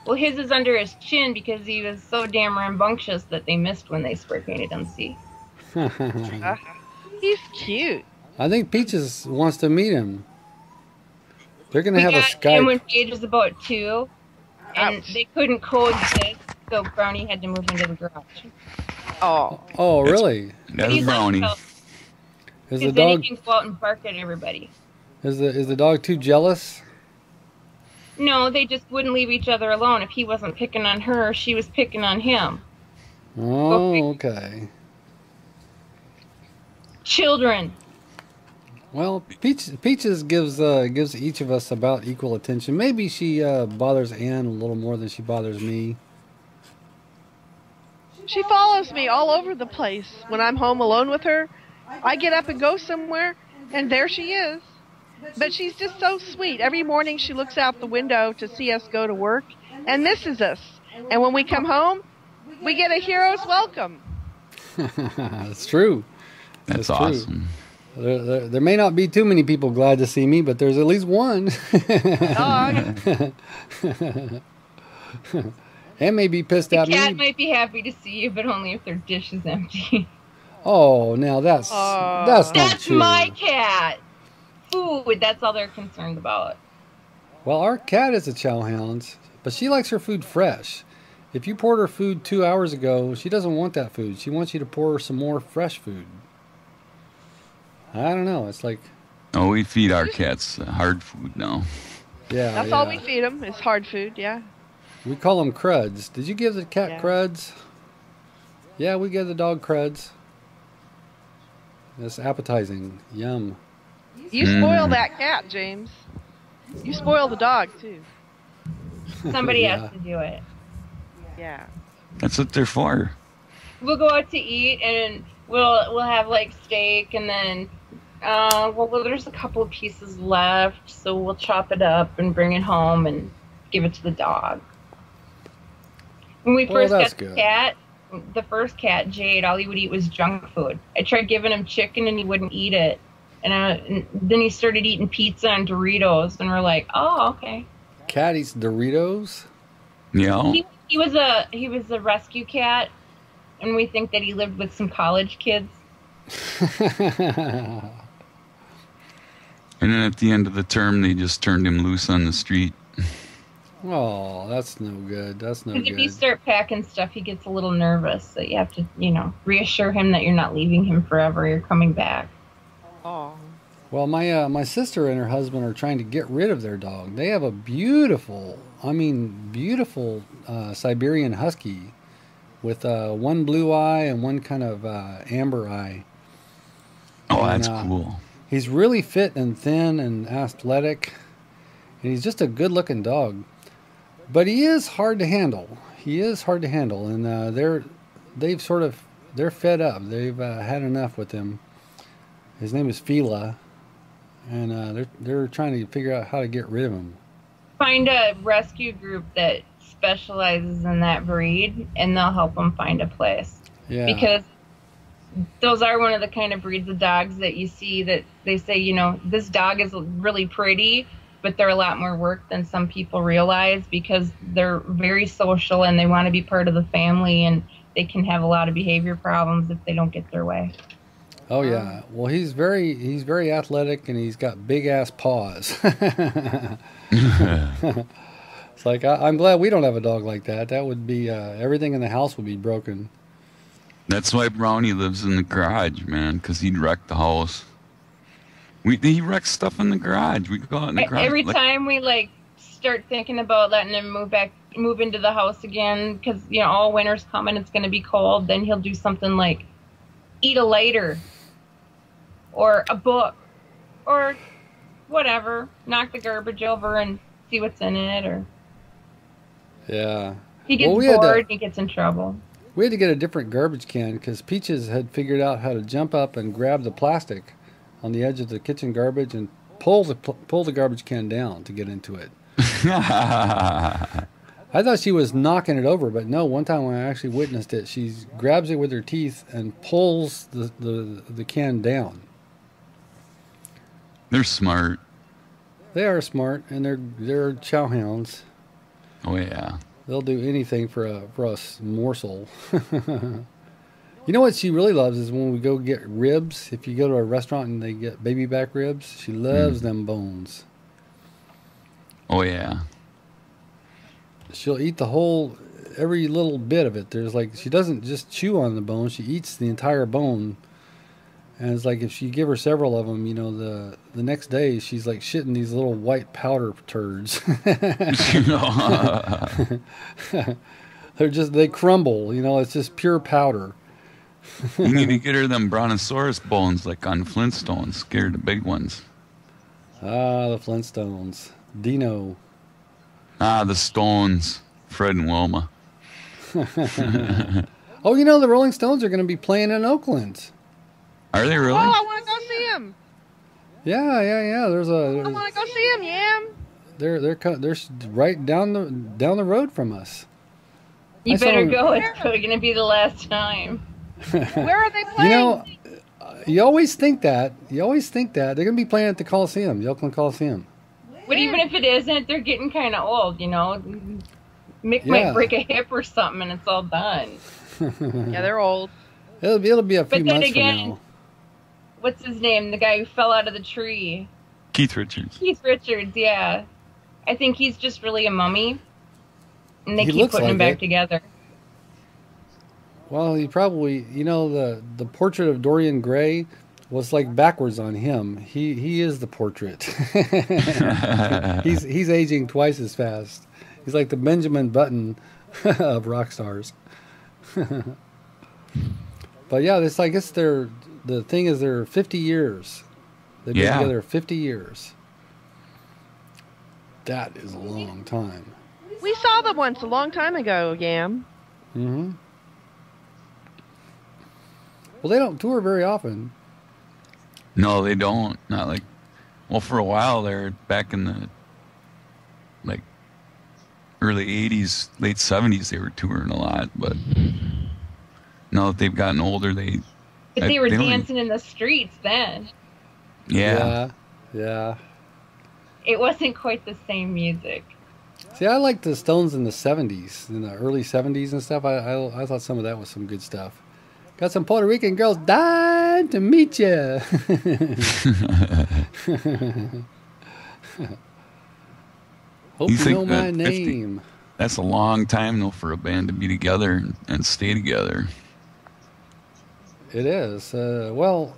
Well, his is under his chin because he was so damn rambunctious that they missed when they spray painted him, see? He's cute. I think Peaches wants to meet him. They're gonna have a got him when Skype. Paige was about 2, and Ouch. they couldn't coexist, so Brownie had to move into the garage. Oh. Oh, really? That's He Brownie. loves Is Because the then dog he can go out and bark at everybody. is the dog too jealous? No, they just wouldn't leave each other alone. If he wasn't picking on her, she was picking on him. Oh, okay. Children. Well, Peaches gives each of us about equal attention. Maybe she bothers Ann a little more than she bothers me. She follows me all over the place. When I'm home alone with her, I get up and go somewhere, and there she is. But she's just so sweet. Every morning she looks out the window to see us go to work and misses us. And when we come home, we get a hero's welcome. It's true. That's That's true. awesome. There may not be too many people glad to see me, but there's at least one. Dog. Ann may be pissed The at cat me. might be happy to see you, but only if their dish is empty. Oh, now that's Aw. that's not That's true. my cat. Food, that's all they're concerned about. Well, our cat is a chow hound, but she likes her food fresh. If you poured her food 2 hours ago, she doesn't want that food. She wants you to pour her some more fresh food. I don't know. It's like, Oh, we feed our cats hard food now. yeah. That's all we feed them is hard food, yeah. We call them cruds. Did you give the cat Yeah. cruds? Yeah, we give the dog cruds. That's appetizing. Yum. You spoil that cat, James. You spoil the dog, too. Somebody Yeah. has to do it. Yeah. That's what they're for. We'll go out to eat, and we'll have steak, and then there's a couple of pieces left, so we'll chop it up and bring it home and give it to the dog. When we Well, first that's got good. the first cat, Jade, all he would eat was junk food. I tried giving him chicken, and he wouldn't eat it. And then he started eating pizza and Doritos, and we're like, oh, okay. Cat eats Doritos? You know? He was a rescue cat, and we think that he lived with some college kids. And then at the end of the term, they just turned him loose on the street. Oh, that's no good. That's no Because if you good. start packing stuff, he gets a little nervous. So you have to, reassure him that you're not leaving him forever. You're coming back. Oh. Well, my sister and her husband are trying to get rid of their dog. They have a beautiful Siberian Husky with one blue eye and one kind of amber eye. Oh, And, that's cool. He's really fit and thin and athletic, and he's just a good-looking dog. But he is hard to handle. And they're fed up. They've had enough with him. His name is Fila, and they're trying to figure out how to get rid of him. Find a rescue group that specializes in that breed, and they'll help them find a place. Yeah. Because those are one of the kind of breeds of dogs that you see that they say, this dog is really pretty, but they're a lot more work than some people realize because they're very social and they want to be part of the family, and they can have a lot of behavior problems if they don't get their way. Oh yeah. Well, he's very athletic, and he's got big ass paws. It's like I'm glad we don't have a dog like that. That would be everything in the house would be broken. That's why Brownie lives in the garage, man, because he'd wreck the house. He wrecks stuff in the garage. We go out in the garage. Every time we start thinking about letting him move into the house again, because all winter's coming, it's going to be cold. Then he'll do something like eat a lighter, or a book, or whatever. Knock the garbage over and see what's in it, or Yeah. he gets bored. He gets in trouble. We had to get a different garbage can because Peaches had figured out how to jump up and grab the plastic on the edge of the kitchen garbage and pull the garbage can down to get into it. I thought she was knocking it over, but no. One time when I actually witnessed it, she grabs it with her teeth and pulls the can down. They're smart. They are smart, and they're chow hounds. Oh yeah. They'll do anything for a morsel. You know what she really loves is when we go get ribs. If you go to a restaurant and they get baby back ribs, she loves them bones. Oh yeah. She'll eat every little bit of it. She doesn't just chew on the bone; she eats the entire bone. And it's like if you give her several of them, the next day she's like shitting these little white powder turds. They crumble. It's just pure powder. You need to get her them brontosaurus bones like on Flintstones. Scare the big ones. Ah, the Flintstones. Dino. Ah, the Stones. Fred and Wilma. Oh, the Rolling Stones are going to be playing in Oakland. Are they really? Oh, I want to go see him. Yeah. I want to go see him, Yam. They're right down the road from us. You better go. It's probably going to be the last time. Where are they playing? You always think that. They're going to be playing at the Coliseum, the Oakland Coliseum. But even if it isn't, they're getting kind of old, Mick might break a hip or something and it's all done. Yeah, they're old. It'll be a few months from now. What's his name? The guy who fell out of the tree. Keith Richards. Keith Richards, yeah. I think he's just really a mummy. And they He keep looks putting like him back it. together. Well, he probably, the portrait of Dorian Gray was like backwards on him. He is the portrait. he's aging twice as fast. He's like the Benjamin Button of rock stars. But yeah, it's like the thing is they're 50 years. They've been together 50 years. That is a long time. We saw them once a long time ago, Yam. Mm-hmm. Well, they don't tour very often. No, they don't. Not like. Well, for a while there, back in the early '80s, late '70s, they were touring a lot. But now that they've gotten older, But they were dancing in the streets then. Yeah. It wasn't quite the same music. See, I like the Stones in the '70s, in the early '70s and stuff. I thought some of that was some good stuff. Got some Puerto Rican girls dying to meet you. Hope You you think know my that 50 name. That's a long time though for a band to be together and stay together. It is. Well,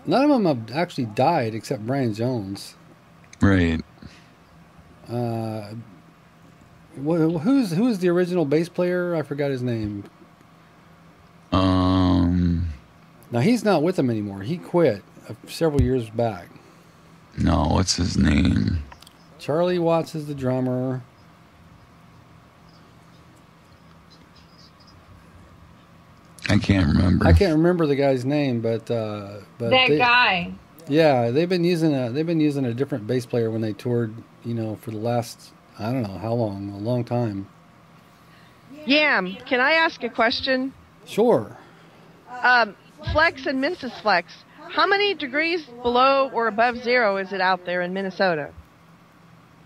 none of them have actually died except Brian Jones. Right. Who's the original bass player? I forgot his name. Now he's not with them anymore. He quit several years back. No, what's his name? Charlie Watts is the drummer. I can't remember. I can't remember the guy's name, but that guy. Yeah, they've been using a different bass player when they toured. You know, for the last I don't know how long, a long time. Yam, can I ask a question? Sure. Flex and Mrs. Flex, how many degrees below or above zero is it out there in Minnesota?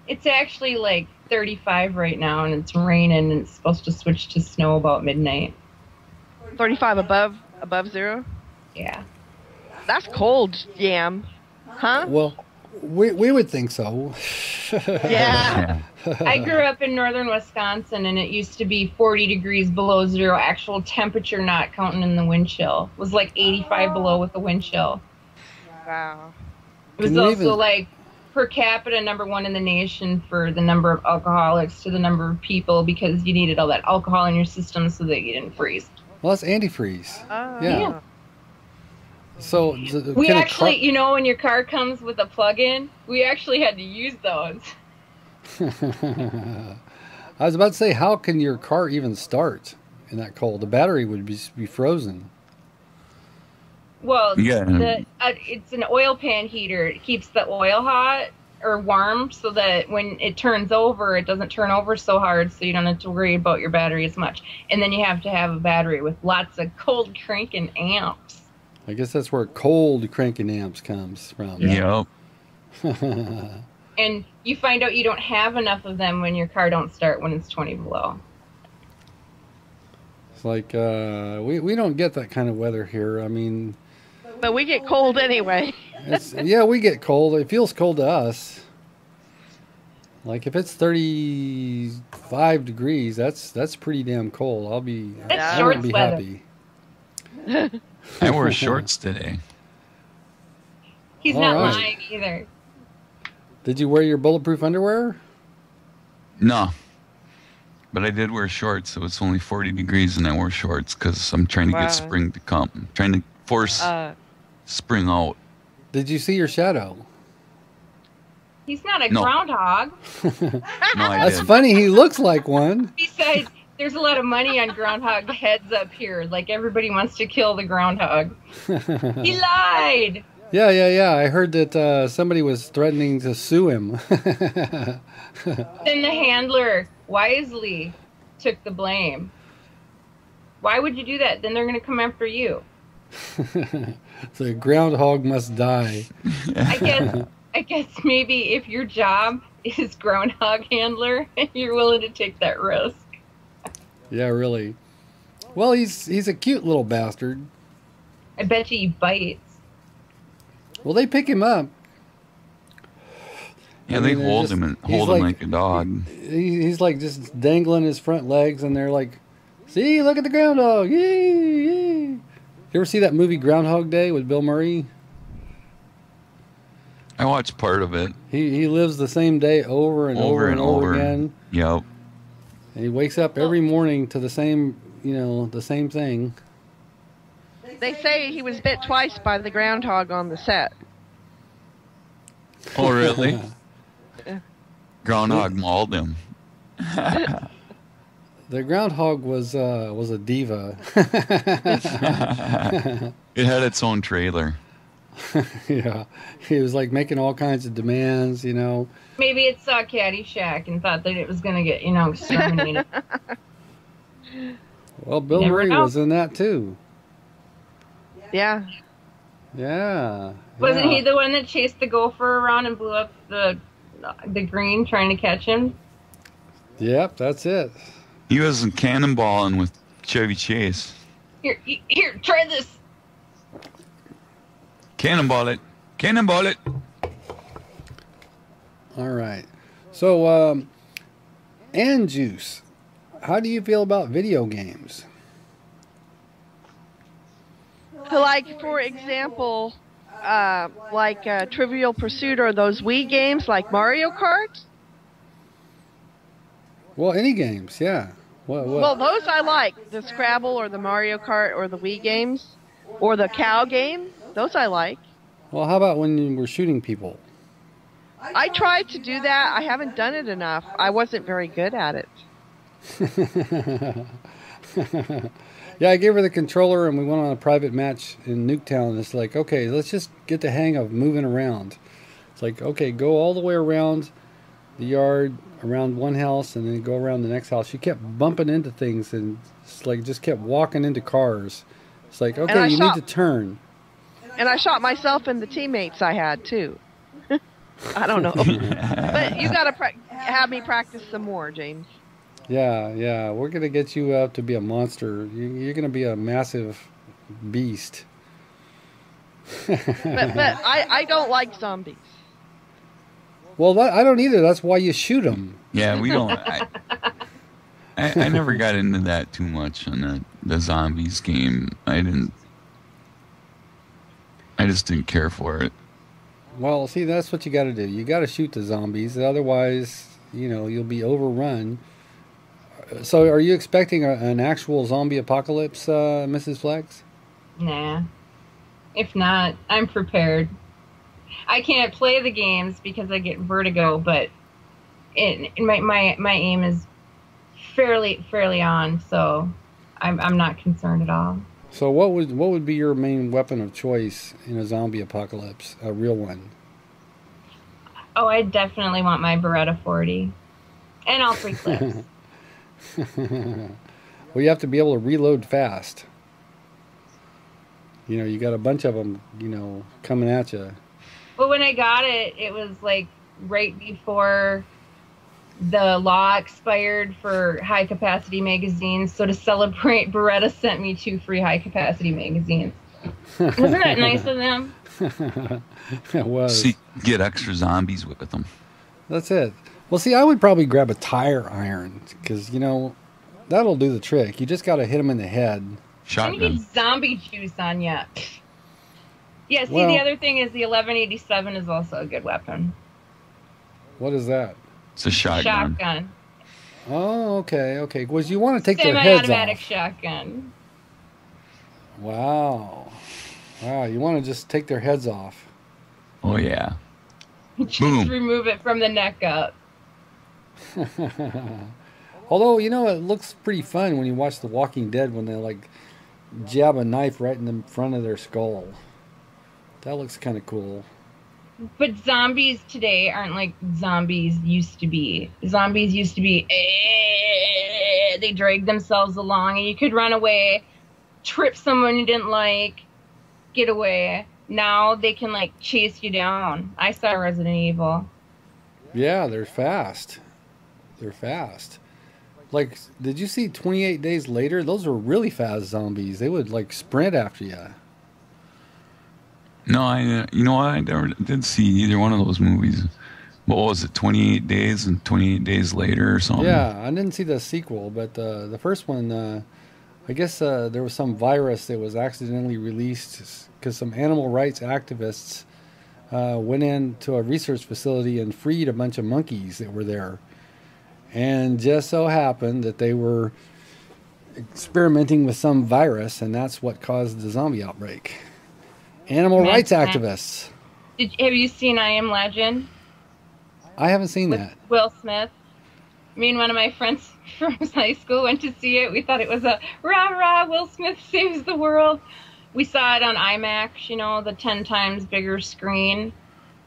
It's actually like 35 right now, and it's raining, and it's supposed to switch to snow about midnight. 35 above zero? Yeah. That's cold, Yam. Huh? Well, we would think so. Yeah. I grew up in northern Wisconsin, and it used to be 40 degrees below zero, actual temperature not counting in the wind chill. It was like 85 below with the wind chill. Wow. It was also like per capita #1 in the nation for the number of alcoholics to the number of people, because you needed all that alcohol in your system so that you didn't freeze. Well, that's antifreeze. Oh. Yeah. So We actually, you know, when your car comes with a plug-in, we actually had to use those. I was about to say, how can your car even start in that cold? The battery would be frozen. Well, Yeah. it's an oil pan heater. It keeps the oil hot or warm so that when it turns over, it doesn't turn over so hard, so you don't have to worry about your battery as much. And then you have to have a battery with lots of cold cranking amps. I guess that's where cold cranking amps comes from. Yep. And you find out you don't have enough of them when your car don't start when it's 20 below. It's like we don't get that kind of weather here. I mean, But we get cold anyway. yeah, we get cold. It feels cold to us. Like if it's 35 degrees, that's pretty damn cold. I wouldn't be happy. I wore shorts today. He's All not right. lying either. Did you wear your bulletproof underwear? No. But I did wear shorts. So it's only 40 degrees and I wore shorts because I'm trying to Wow. get spring to come. I'm trying to force spring out. Did you see your shadow? He's not a No. groundhog. No, I That's did. funny. He looks like one. Besides, there's a lot of money on groundhog heads up here. Like, everybody wants to kill the groundhog. He lied! Yeah. I heard that somebody was threatening to sue him. Then the handler wisely took the blame. Why would you do that? Then they're going to come after you. The groundhog must die. I guess maybe if your job is groundhog handler, you're willing to take that risk. Yeah, really. Well, he's a cute little bastard. I bet you he bites. Well, they pick him up. Yeah, I they mean, hold they're him he's like a dog. He's like just dangling his front legs, and they're like, "See, look at the groundhog!" Yee, yee. You ever see that movie Groundhog Day with Bill Murray? I watched part of it. He lives the same day over and over again, Yep. and he wakes up every morning to the same thing. They say he was bit twice by the groundhog on the set. Oh, really? Groundhog mauled him. The groundhog was a diva. It had its own trailer. Yeah, he was like making all kinds of demands, Maybe it saw Caddyshack and thought that it was going to get, exterminated. Well, Bill Never Murray know. was in that too. Yeah. Yeah. Wasn't yeah. he the one that chased the gopher around and blew up the green trying to catch him? Yep, that's it. He was cannonballing with Chevy Chase. Here, try this. Cannonball it. Cannonball it. All right. So, and Juice, how do you feel about video games? Like, for example, Trivial Pursuit or those Wii games like Mario Kart. Well, any games, yeah. Well, those I like. The Scrabble or the Mario Kart or the Wii games or the cow game. Those I like. Well, how about when you were shooting people? I tried to do that. I haven't done it enough. I wasn't very good at it. Yeah, I gave her the controller and we went on a private match in Nuketown. It's like, okay, let's just get the hang of moving around. It's like, okay, go all the way around the yard, around one house, and then go around the next house. She kept bumping into things and it's like just kept walking into cars. It's like, okay, you need to turn. And I shot myself and the teammates I had, too. I don't know. But you got to have me practice some more, James. Yeah. We're going to get you up to be a monster. You're going to be a massive beast. but I don't like zombies. Well, I don't either. That's why you shoot them. Yeah, we don't. I never got into that too much on the zombies game. I just didn't care for it. Well, see, that's what you got to do. You got to shoot the zombies. Otherwise, you'll be overrun. So are you expecting an actual zombie apocalypse, Mrs. Flex? Nah. If not, I'm prepared. I can't play the games because I get vertigo, but my aim is fairly on, so I'm not concerned at all. So what would be your main weapon of choice in a zombie apocalypse? A real one? Oh, I definitely want my Beretta 40. And all 3 clips. Well, you have to be able to reload fast. You got a bunch of them, coming at you. Well, when I got it, it was like right before the law expired for high-capacity magazines. So to celebrate, Beretta sent me 2 free high-capacity magazines. Wasn't that nice of them? It was. See, get extra zombies with them. That's it. Well, see, I would probably grab a tire iron because, that'll do the trick. You just got to hit them in the head. Shotgun. You need zombie juice on you. Yeah, see, the other thing is the 1187 is also a good weapon. What is that? It's a shotgun. Oh, okay. Because you want to take their heads off. Semi-automatic shotgun. Wow, you want to just take their heads off. Oh, yeah. Just remove it from the neck up. Although, it looks pretty fun when you watch The Walking Dead when they, jab a knife right in the front of their skull. That looks kind of cool. But zombies today aren't like zombies used to be. Zombies used to be, they drag themselves along, and you could run away, trip someone you didn't like, get away. Now they can, chase you down. I saw Resident Evil. Yeah, they're fast. Did you see 28 Days Later? Those were really fast zombies. They would, sprint after you. No, I never did see either one of those movies. What was it, 28 Days and 28 Days Later or something? Yeah, I didn't see the sequel, but the first one, I guess there was some virus that was accidentally released because some animal rights activists went into a research facility and freed a bunch of monkeys that were there. And just so happened that they were experimenting with some virus, and that's what caused the zombie outbreak. Animal rights activists. Have you seen I Am Legend? I haven't seen that. Will Smith. Me and one of my friends from high school went to see it. We thought it was a rah-rah, Will Smith saves the world. We saw it on IMAX, the 10 times bigger screen.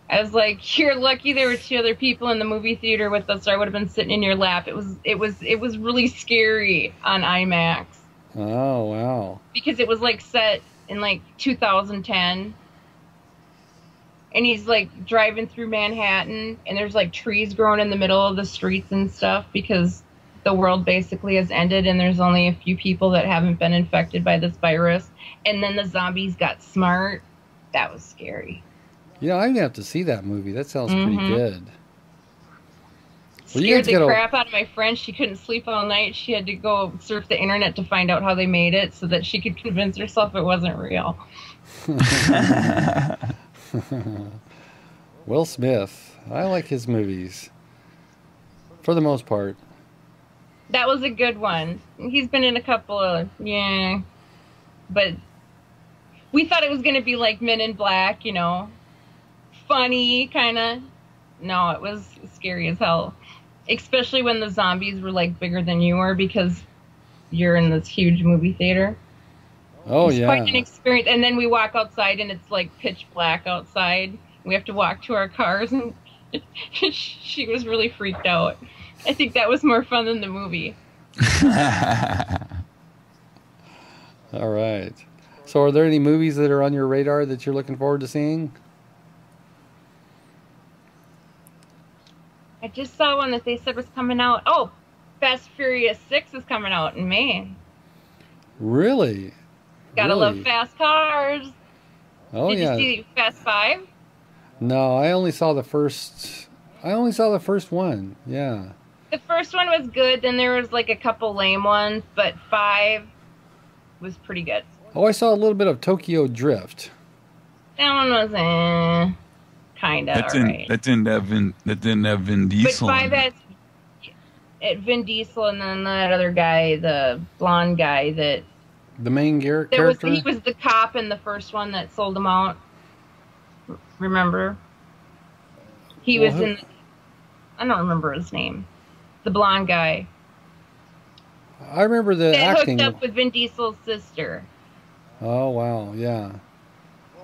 I was like, you're lucky there were 2 other people in the movie theater with us, or I would have been sitting in your lap. It was really scary on IMAX. Oh, wow. Because it was set in 2010. And he's driving through Manhattan, and there's trees growing in the middle of the streets and stuff because the world basically has ended and there's only a few people that haven't been infected by this virus, and then the zombies got smart. That was scary. You know, I'd have to see that movie. That sounds pretty good. Well, you Scared guys the gotta- crap out of my friend. She couldn't sleep all night. She had to go surf the internet to find out how they made it so that she could convince herself it wasn't real. Will Smith. I like his movies. For the most part. That was a good one. He's been in a couple of, but we thought it was going to be like Men in Black, you know, funny kind of. No, it was scary as hell. Especially when the zombies were like bigger than you were because you're in this huge movie theater. Oh, It's yeah. quite an experience. And then we walk outside and it's like pitch black outside. We have to walk to our cars and she was really freaked out. I think that was more fun than the movie. All right. So are there any movies that are on your radar that you're looking forward to seeing? I just saw one that they said was coming out. Oh, Fast Furious 6 is coming out in May. Really? Gotta Really? love fast cars. Oh, Did yeah. you see Fast 5? No, I only saw the first one. Yeah. The first one was good, then there was like a couple lame ones, but 5 was pretty good. Oh, I saw a little bit of Tokyo Drift. That one was kinda alright. That didn't have Vin But Diesel. 5 has Vin Diesel and then that other guy, the blonde guy that The main character? he was the cop in the first one that sold him out. Remember? He Well, was in. I don't remember his name. The blonde guy I remember the that acting. hooked up with Vin Diesel's sister. Oh, wow. Yeah.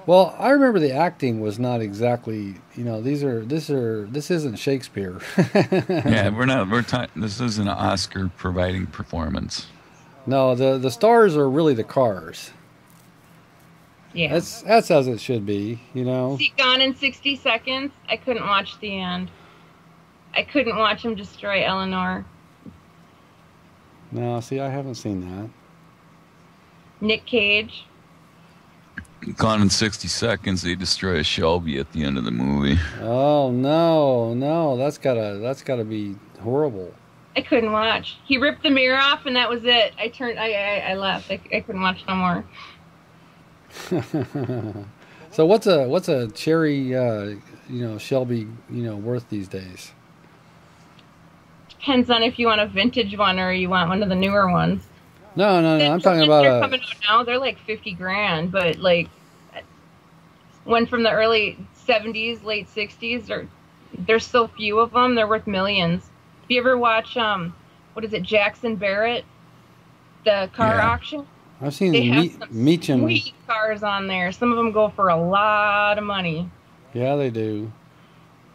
Well, I remember the acting was not exactly, you know, this isn't Shakespeare. Yeah, this isn't an Oscar providing performance. No, the stars are really the cars. Yeah. That's as it should be, you know. See, Gone in 60 Seconds. I couldn't watch the end. I couldn't watch him destroy Eleanor. No, see, I haven't seen that. Nick Cage. Gone in 60 seconds, they destroy a Shelby at the end of the movie. Oh no, that's gotta be horrible. I couldn't watch. He ripped the mirror off, and that was it. I left. I couldn't watch no more. So what's a cherry, Shelby, worth these days? Depends on if you want a vintage one or you want one of the newer ones. No, I'm talking The about ones that are coming out now. They're like $50,000, but like one from the early 70s, late 60s. There's so few of them. They're worth millions. Have you ever watch what is it, Jackson Barrett, the car auction? I've seen They have the some Meacham. sweet cars on there. Some of them go for a lot of money. Yeah, they do.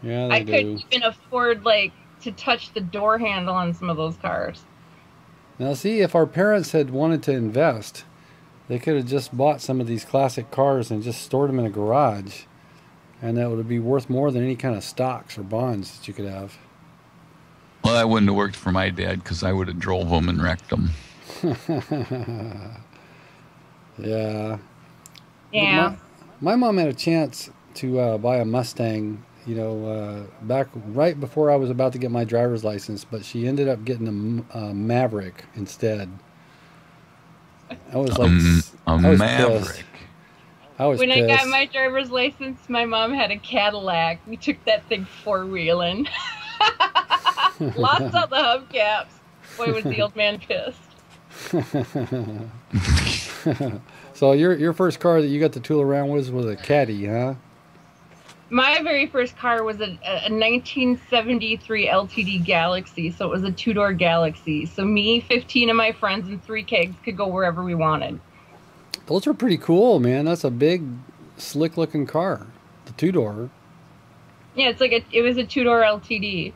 Yeah, they I do. couldn't even afford like to touch the door handle on some of those cars. Now, see, if our parents had wanted to invest, they could have just bought some of these classic cars and just stored them in a garage, and that would be worth more than any kind of stocks or bonds that you could have. Well, that wouldn't have worked for my dad because I would have drove them and wrecked them. Yeah. Yeah. My mom had a chance to buy a Mustang, back right before I was about to get my driver's license, but she ended up getting a Maverick instead. I was like, A I was Maverick. pissed. I was When pissed. I got my driver's license, my mom had a Cadillac. We took that thing four-wheeling. Lost all the hubcaps. Boy, was the old man pissed. So your first car that you got to tool around with was a Caddy, huh? My very first car was a 1973 LTD Galaxy, so it was a two-door Galaxy. So me, 15 of my friends, and 3 kegs could go wherever we wanted. Those are pretty cool, man. That's a big, slick-looking car. The 2-door. Yeah, it was a two-door LTD.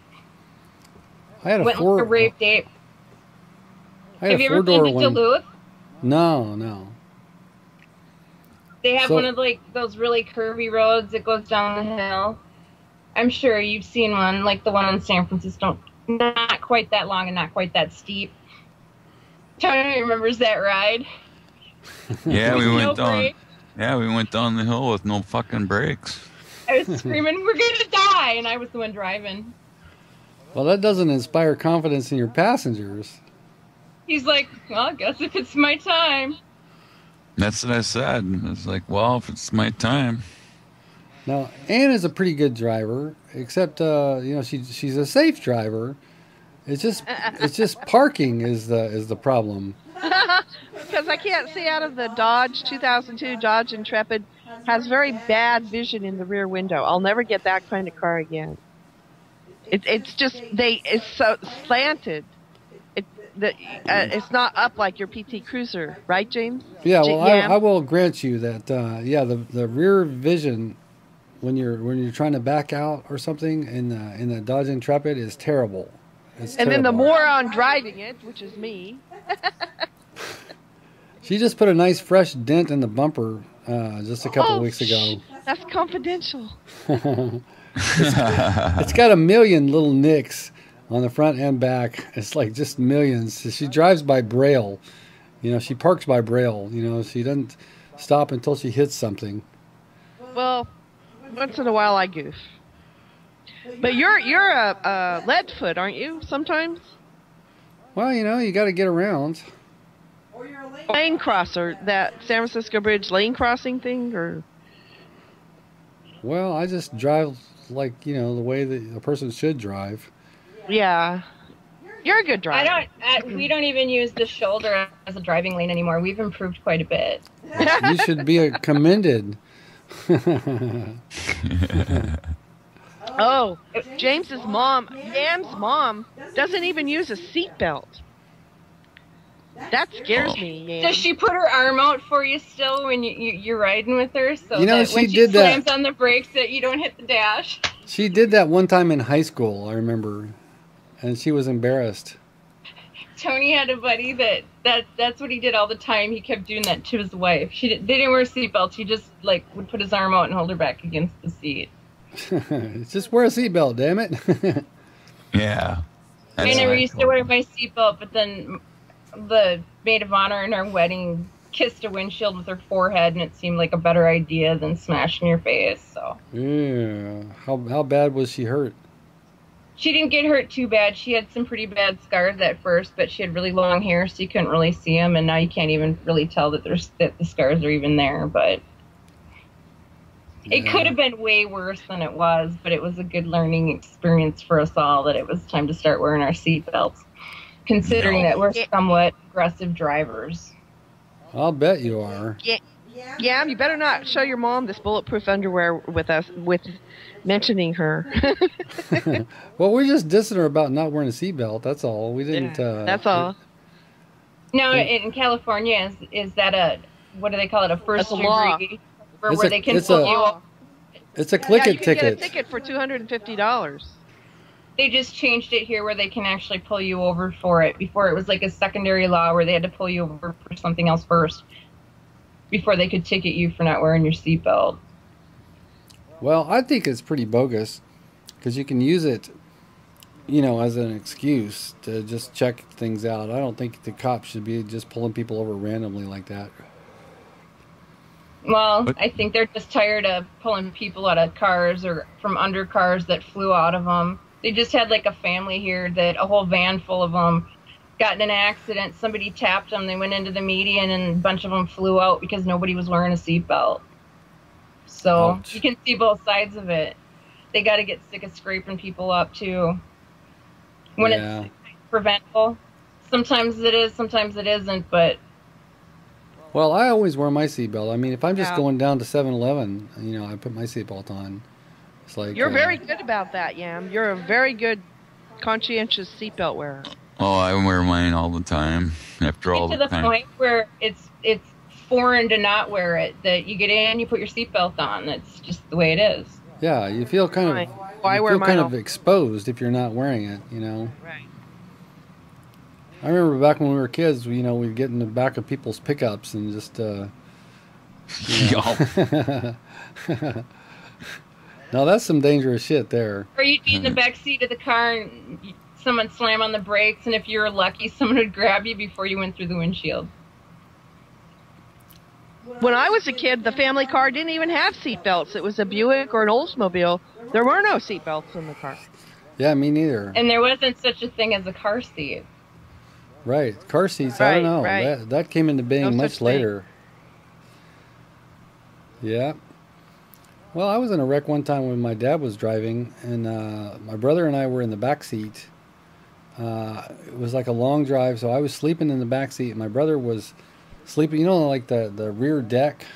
I had a Went four. like a rave date. I had Have a you ever been 4-door to one. Duluth? No. They have So- one of like those really curvy roads that goes down the hill. I'm sure you've seen one, like the one in San Francisco. not quite that long and not quite that steep. Tony remembers that ride. Yeah, we No went down. brakes. Yeah, we went down the hill with no fucking brakes. I was screaming, "We're gonna die!" and I was the one driving. Well, that doesn't inspire confidence in your passengers. He's like, "Well, I guess if it's my time." That's what I said. It's like, well, if it's my time. Now, Ann is a pretty good driver, except she's a safe driver. It's just parking is the problem. Because I can't see out of the Dodge 2002 Dodge Intrepid. Has very bad vision in the rear window. I'll never get that kind of car again. It's so slanted. It's not up like your PT Cruiser, right, James? Yeah, well, I will grant you that. The rear vision when you're trying to back out or something in the Dodge Intrepid is terrible. It's and then the terrible. moron driving it, which is me. She just put a nice fresh dent in the bumper just a couple weeks ago. That's confidential. It's got a million little nicks on the front and back. It's like just millions. She drives by braille. She parks by braille. She doesn't stop until she hits something. Well, once in a while I goof. But you're a lead foot, aren't you? Sometimes. Well, you got to get around. Or you're a lane. Lane crosser, that San Francisco Bridge lane crossing thing, or Well, I just drive like the way that a person should drive. yeah, you're a good driver. We don't even use the shoulder as a driving lane anymore. We've improved quite a bit. You should be commended. Oh, James's mom, Yam's mom, doesn't even use a seatbelt. That scares me, Yam. Does she put her arm out for you still when you're riding with her? So You know, that she when she did that. slams on the brakes that you don't hit the dash? She did that one time in high school, I remember, and she was embarrassed. Tony had a buddy that's what he did all the time. He kept doing that to his wife. They didn't wear seatbelts. He just would put his arm out and hold her back against the seat. Just wear a seatbelt, damn it. Yeah. I never used to wear my seatbelt, but then the maid of honor in our wedding kissed a windshield with her forehead, and it seemed like a better idea than smashing your face. So Yeah. How bad was she hurt? she didn't get hurt too bad. She had some pretty bad scars at first, but she had really long hair, so you couldn't really see them. And now you can't even really tell that the scars are even there. But it could have been way worse than it was. But it was a good learning experience for us all that it was time to start wearing our seatbelts, considering that we're somewhat aggressive drivers. I'll bet you are. Yeah, you better not show your mom this bulletproof underwear with us, with mentioning her. Well, we're just dissing her about not wearing a seatbelt. That's all. We didn't. That's all. No, in California, is that what do they call it? A first That's a law. degree, It's where a- they can it's pull a- you up. It's a click you it can get a ticket. ticket for $250. They just changed it here where they can actually pull you over for it. Before it was like a secondary law where they had to pull you over for something else first before they could ticket you for not wearing your seatbelt. Well, I think it's pretty bogus because you can use it, as an excuse to just check things out. I don't think the cops should be just pulling people over randomly like that. Well, But- I think they're just tired of pulling people out of cars or from under cars that flew out of them. They just had like a family here that a whole van full of them got in an accident. Somebody tapped them. They went into the median and a bunch of them flew out because nobody was wearing a seatbelt. So Ouch. you can see both sides of it. They got to get sick of scraping people up too. When Yeah. it's preventable. Sometimes it is, sometimes it isn't, but Well, I always wear my seatbelt. I mean, if I'm just Yeah. going down to 7-Eleven, I put my seatbelt on. It's like You're very good about that, Yam. You're a very good, conscientious seatbelt wearer. Oh, I wear mine all the time. After all to the the time. point where it's foreign to not wear it. That you get in, you put your seatbelt on. That's just the way it is. Yeah, you feel kind Fine. of Well, I you wear feel mine kind all- of exposed if you're not wearing it. Right. I remember back when we were kids, we'd get in the back of people's pickups and just. Yup. No, that's some dangerous shit there. Or you'd be in the back seat of the car and someone slam on the brakes, and if you were lucky, someone would grab you before you went through the windshield. When I was a kid, the family car didn't even have seat belts. It was a Buick or an Oldsmobile. There were no seat belts in the car. Yeah, me neither. And there wasn't such a thing as a car seat. Right, car seats. I don't know. Right. That came into being No much such thing. later. Yeah. Well, I was in a wreck one time when my dad was driving, and my brother and I were in the back seat. It was like a long drive, so I was sleeping in the back seat, and my brother was sleeping. You know, like the rear deck.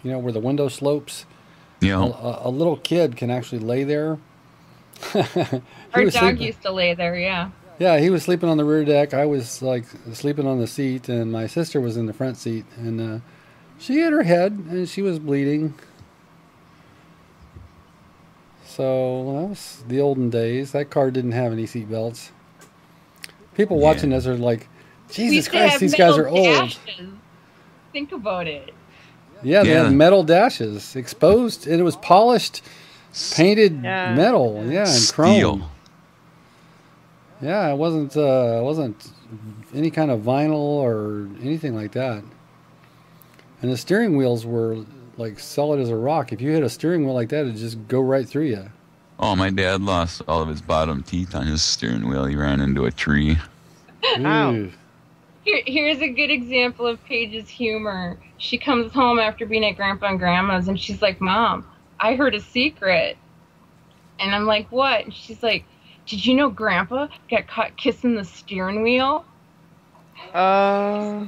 You know, where the window slopes. Yeah. A little kid can actually lay there. Our dog used to lay there, yeah. Yeah, he was sleeping on the rear deck. I was like sleeping on the seat, and my sister was in the front seat, and she hit her head, and she was bleeding. So that was the olden days. That car didn't have any seat belts. People watching us are like, Jesus Christ, these guys are old. Dashes. Think about it. Yeah, they had metal dashes, exposed, and it was polished, painted metal, and chrome. Steel. Yeah, it wasn't any kind of vinyl or anything like that. And the steering wheels were like solid as a rock. If you hit a steering wheel like that, it'd just go right through you. Oh, my dad lost all of his bottom teeth on his steering wheel. He ran into a tree. Ooh. Here's a good example of Paige's humor. She comes home after being at Grandpa and Grandma's, and she's like, Mom, I heard a secret. And I'm like, what? And she's like, did you know Grandpa got caught kissing the steering wheel?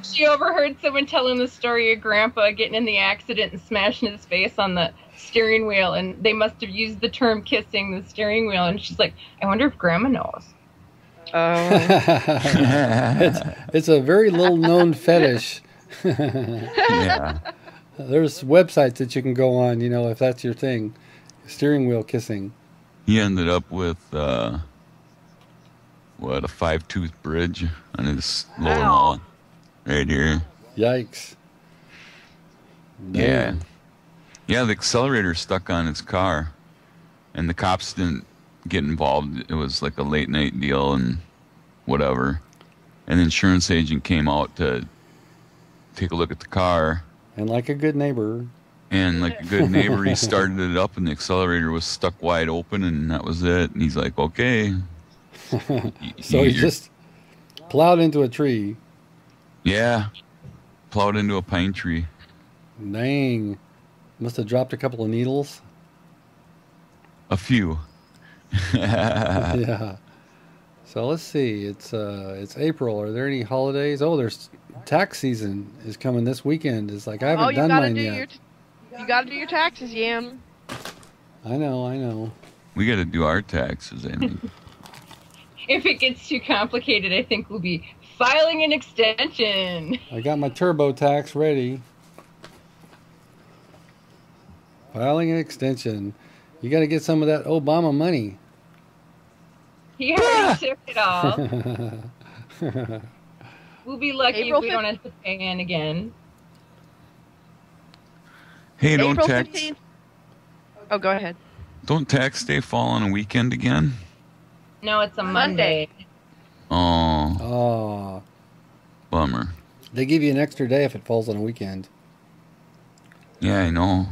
She overheard someone telling the story of Grandpa getting in the accident and smashing his face on the steering wheel, and they must have used the term kissing the steering wheel. And she's like, I wonder if Grandma knows. It's a very little known fetish. Yeah. There's websites that you can go on, you know, if that's your thing. Steering wheel kissing. He ended up with, a 5-tooth bridge on his lower jaw. Right here. Yikes. Yeah. Damn. Yeah, the accelerator stuck on his car, and the cops didn't get involved. It was like a late night deal and whatever. And the insurance agent came out to take a look at the car. And like a good neighbor. And like a good neighbor, he started it up, and the accelerator was stuck wide open, and that was it. And he's like, okay. So he just plowed into a tree. Yeah. Plowed into a pine tree. Dang. Must have dropped a couple of needles. A few. Yeah. So let's see. It's April. Are there any holidays? Oh, there's tax season is coming this weekend. It's like I haven't done mine yet. You got to do your taxes, Yam. I know. We got to do our taxes, Amy. If it gets too complicated, I think we'll be filing an extension. I got my TurboTax ready. Filing an extension. You got to get some of that Obama money. He already took it all. We'll be lucky April if we don't have to pay in again. Hey, don't April tax. 15th. Oh, go ahead. Don't tax day fall on a weekend again? No, it's a Monday. Oh, Oh, bummer. they give you an extra day if it falls on a weekend. Yeah, I know.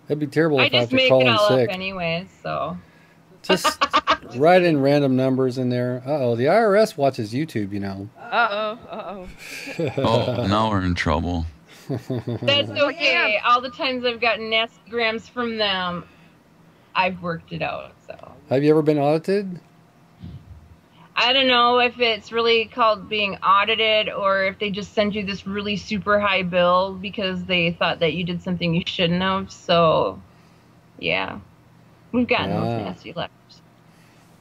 That'd be terrible I if I have just to make call it in all sick. up anyways, so. Just write in random numbers in there. Uh-oh, the IRS watches YouTube, you know. Uh-oh. Oh, now we're in trouble. That's okay. All the times I've gotten nasty grams from them, I've worked it out, so. Have you ever been audited? I don't know if it's really called being audited or if they just send you this really super high bill because they thought that you did something you shouldn't have. So, yeah. We've gotten those nasty letters.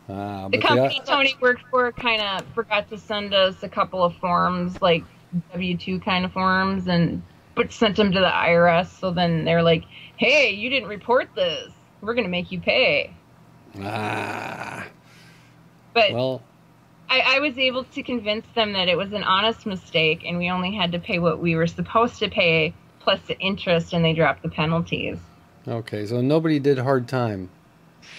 The company Tony worked for kind of forgot to send us a couple of forms, like W-2 kind of forms, but sent them to the IRS. So then they're like, hey, you didn't report this. We're going to make you pay. But well, I was able to convince them that it was an honest mistake and we only had to pay what we were supposed to pay plus the interest, and they dropped the penalties. okay, so nobody did hard time.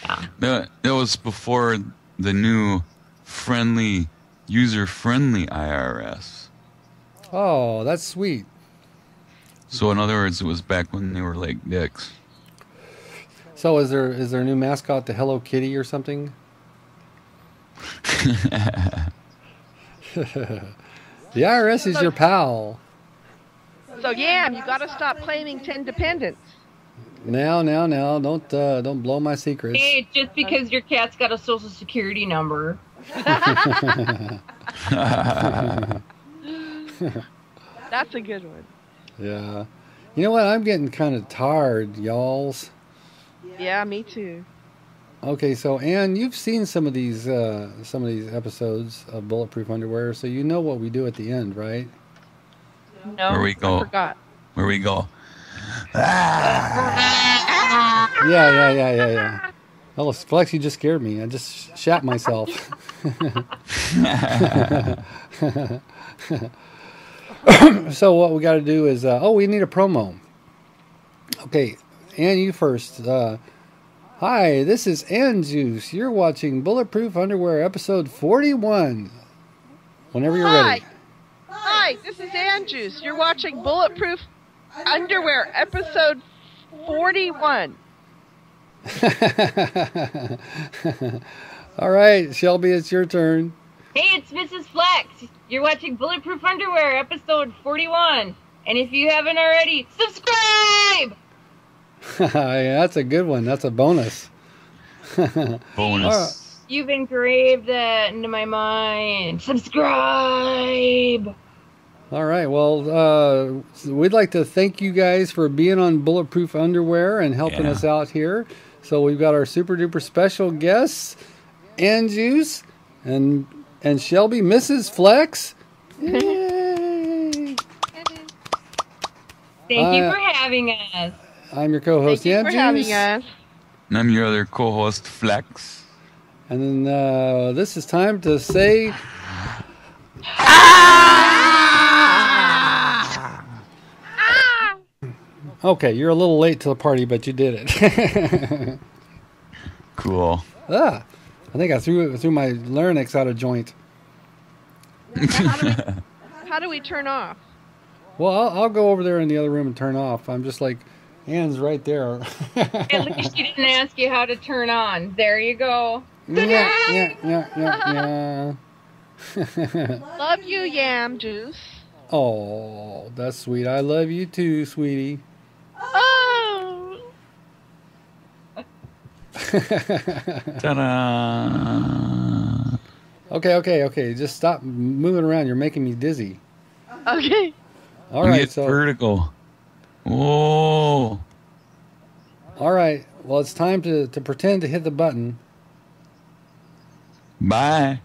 Yeah. That was before the new friendly, user-friendly IRS. Oh, that's sweet. So in other words, it was back when they were like dicks. So is there a new mascot to Hello Kitty or something? The IRS is your pal. So, Yam, you got to stop claiming 10 dependents. Now, don't blow my secrets. Hey, just because your cat's got a social security number. That's a good one. Yeah. You know what? I'm getting kind of tired, y'alls. Yeah, me too. Okay, so Ann, you've seen some of these episodes of Bulletproof Underwear, so you know what we do at the end, right? No, Where we go. I forgot. Where we go. Yeah. Oh, Flex, you just scared me. I just shat myself. So what we got to do is, we need a promo. Okay, Ann, you first. Hi, this is Ann Juice. You're watching Bulletproof Underwear episode 41. Whenever you're ready. Hi, this is Ann Juice. You're watching Bulletproof Underwear episode 41. All right, Shelby, it's your turn. Hey, it's Mrs. Flex. You're watching Bulletproof Underwear, episode 41. And if you haven't already, subscribe! Yeah, that's a good one. That's a bonus. Bonus. You've engraved that into my mind. Subscribe! All right, well, we'd like to thank you guys for being on Bulletproof Underwear and helping us out here. So we've got our super duper special guests, Ann Juice and Shelby, Mrs. Flex. Yay! Thank you for having us. I'm your co-host, Thank you Ann for Juice. having us. And I'm your other co-host, Flex. And then this is time to say... Okay, you're a little late to the party, but you did it. Cool. I think I threw my larynx out of joint. How do we turn off? Well, I'll go over there in the other room and turn off. I'm just like, Ann's right there. At least she didn't ask you how to turn on. There you go. Yeah. Love you, Yam Juice. Oh, that's sweet. I love you too, sweetie. Oh! Ta-da! Okay. Just stop moving around. You're making me dizzy. Okay. All You right, get so vertical. Oh. all right. Well, it's time to pretend to hit the button. Bye.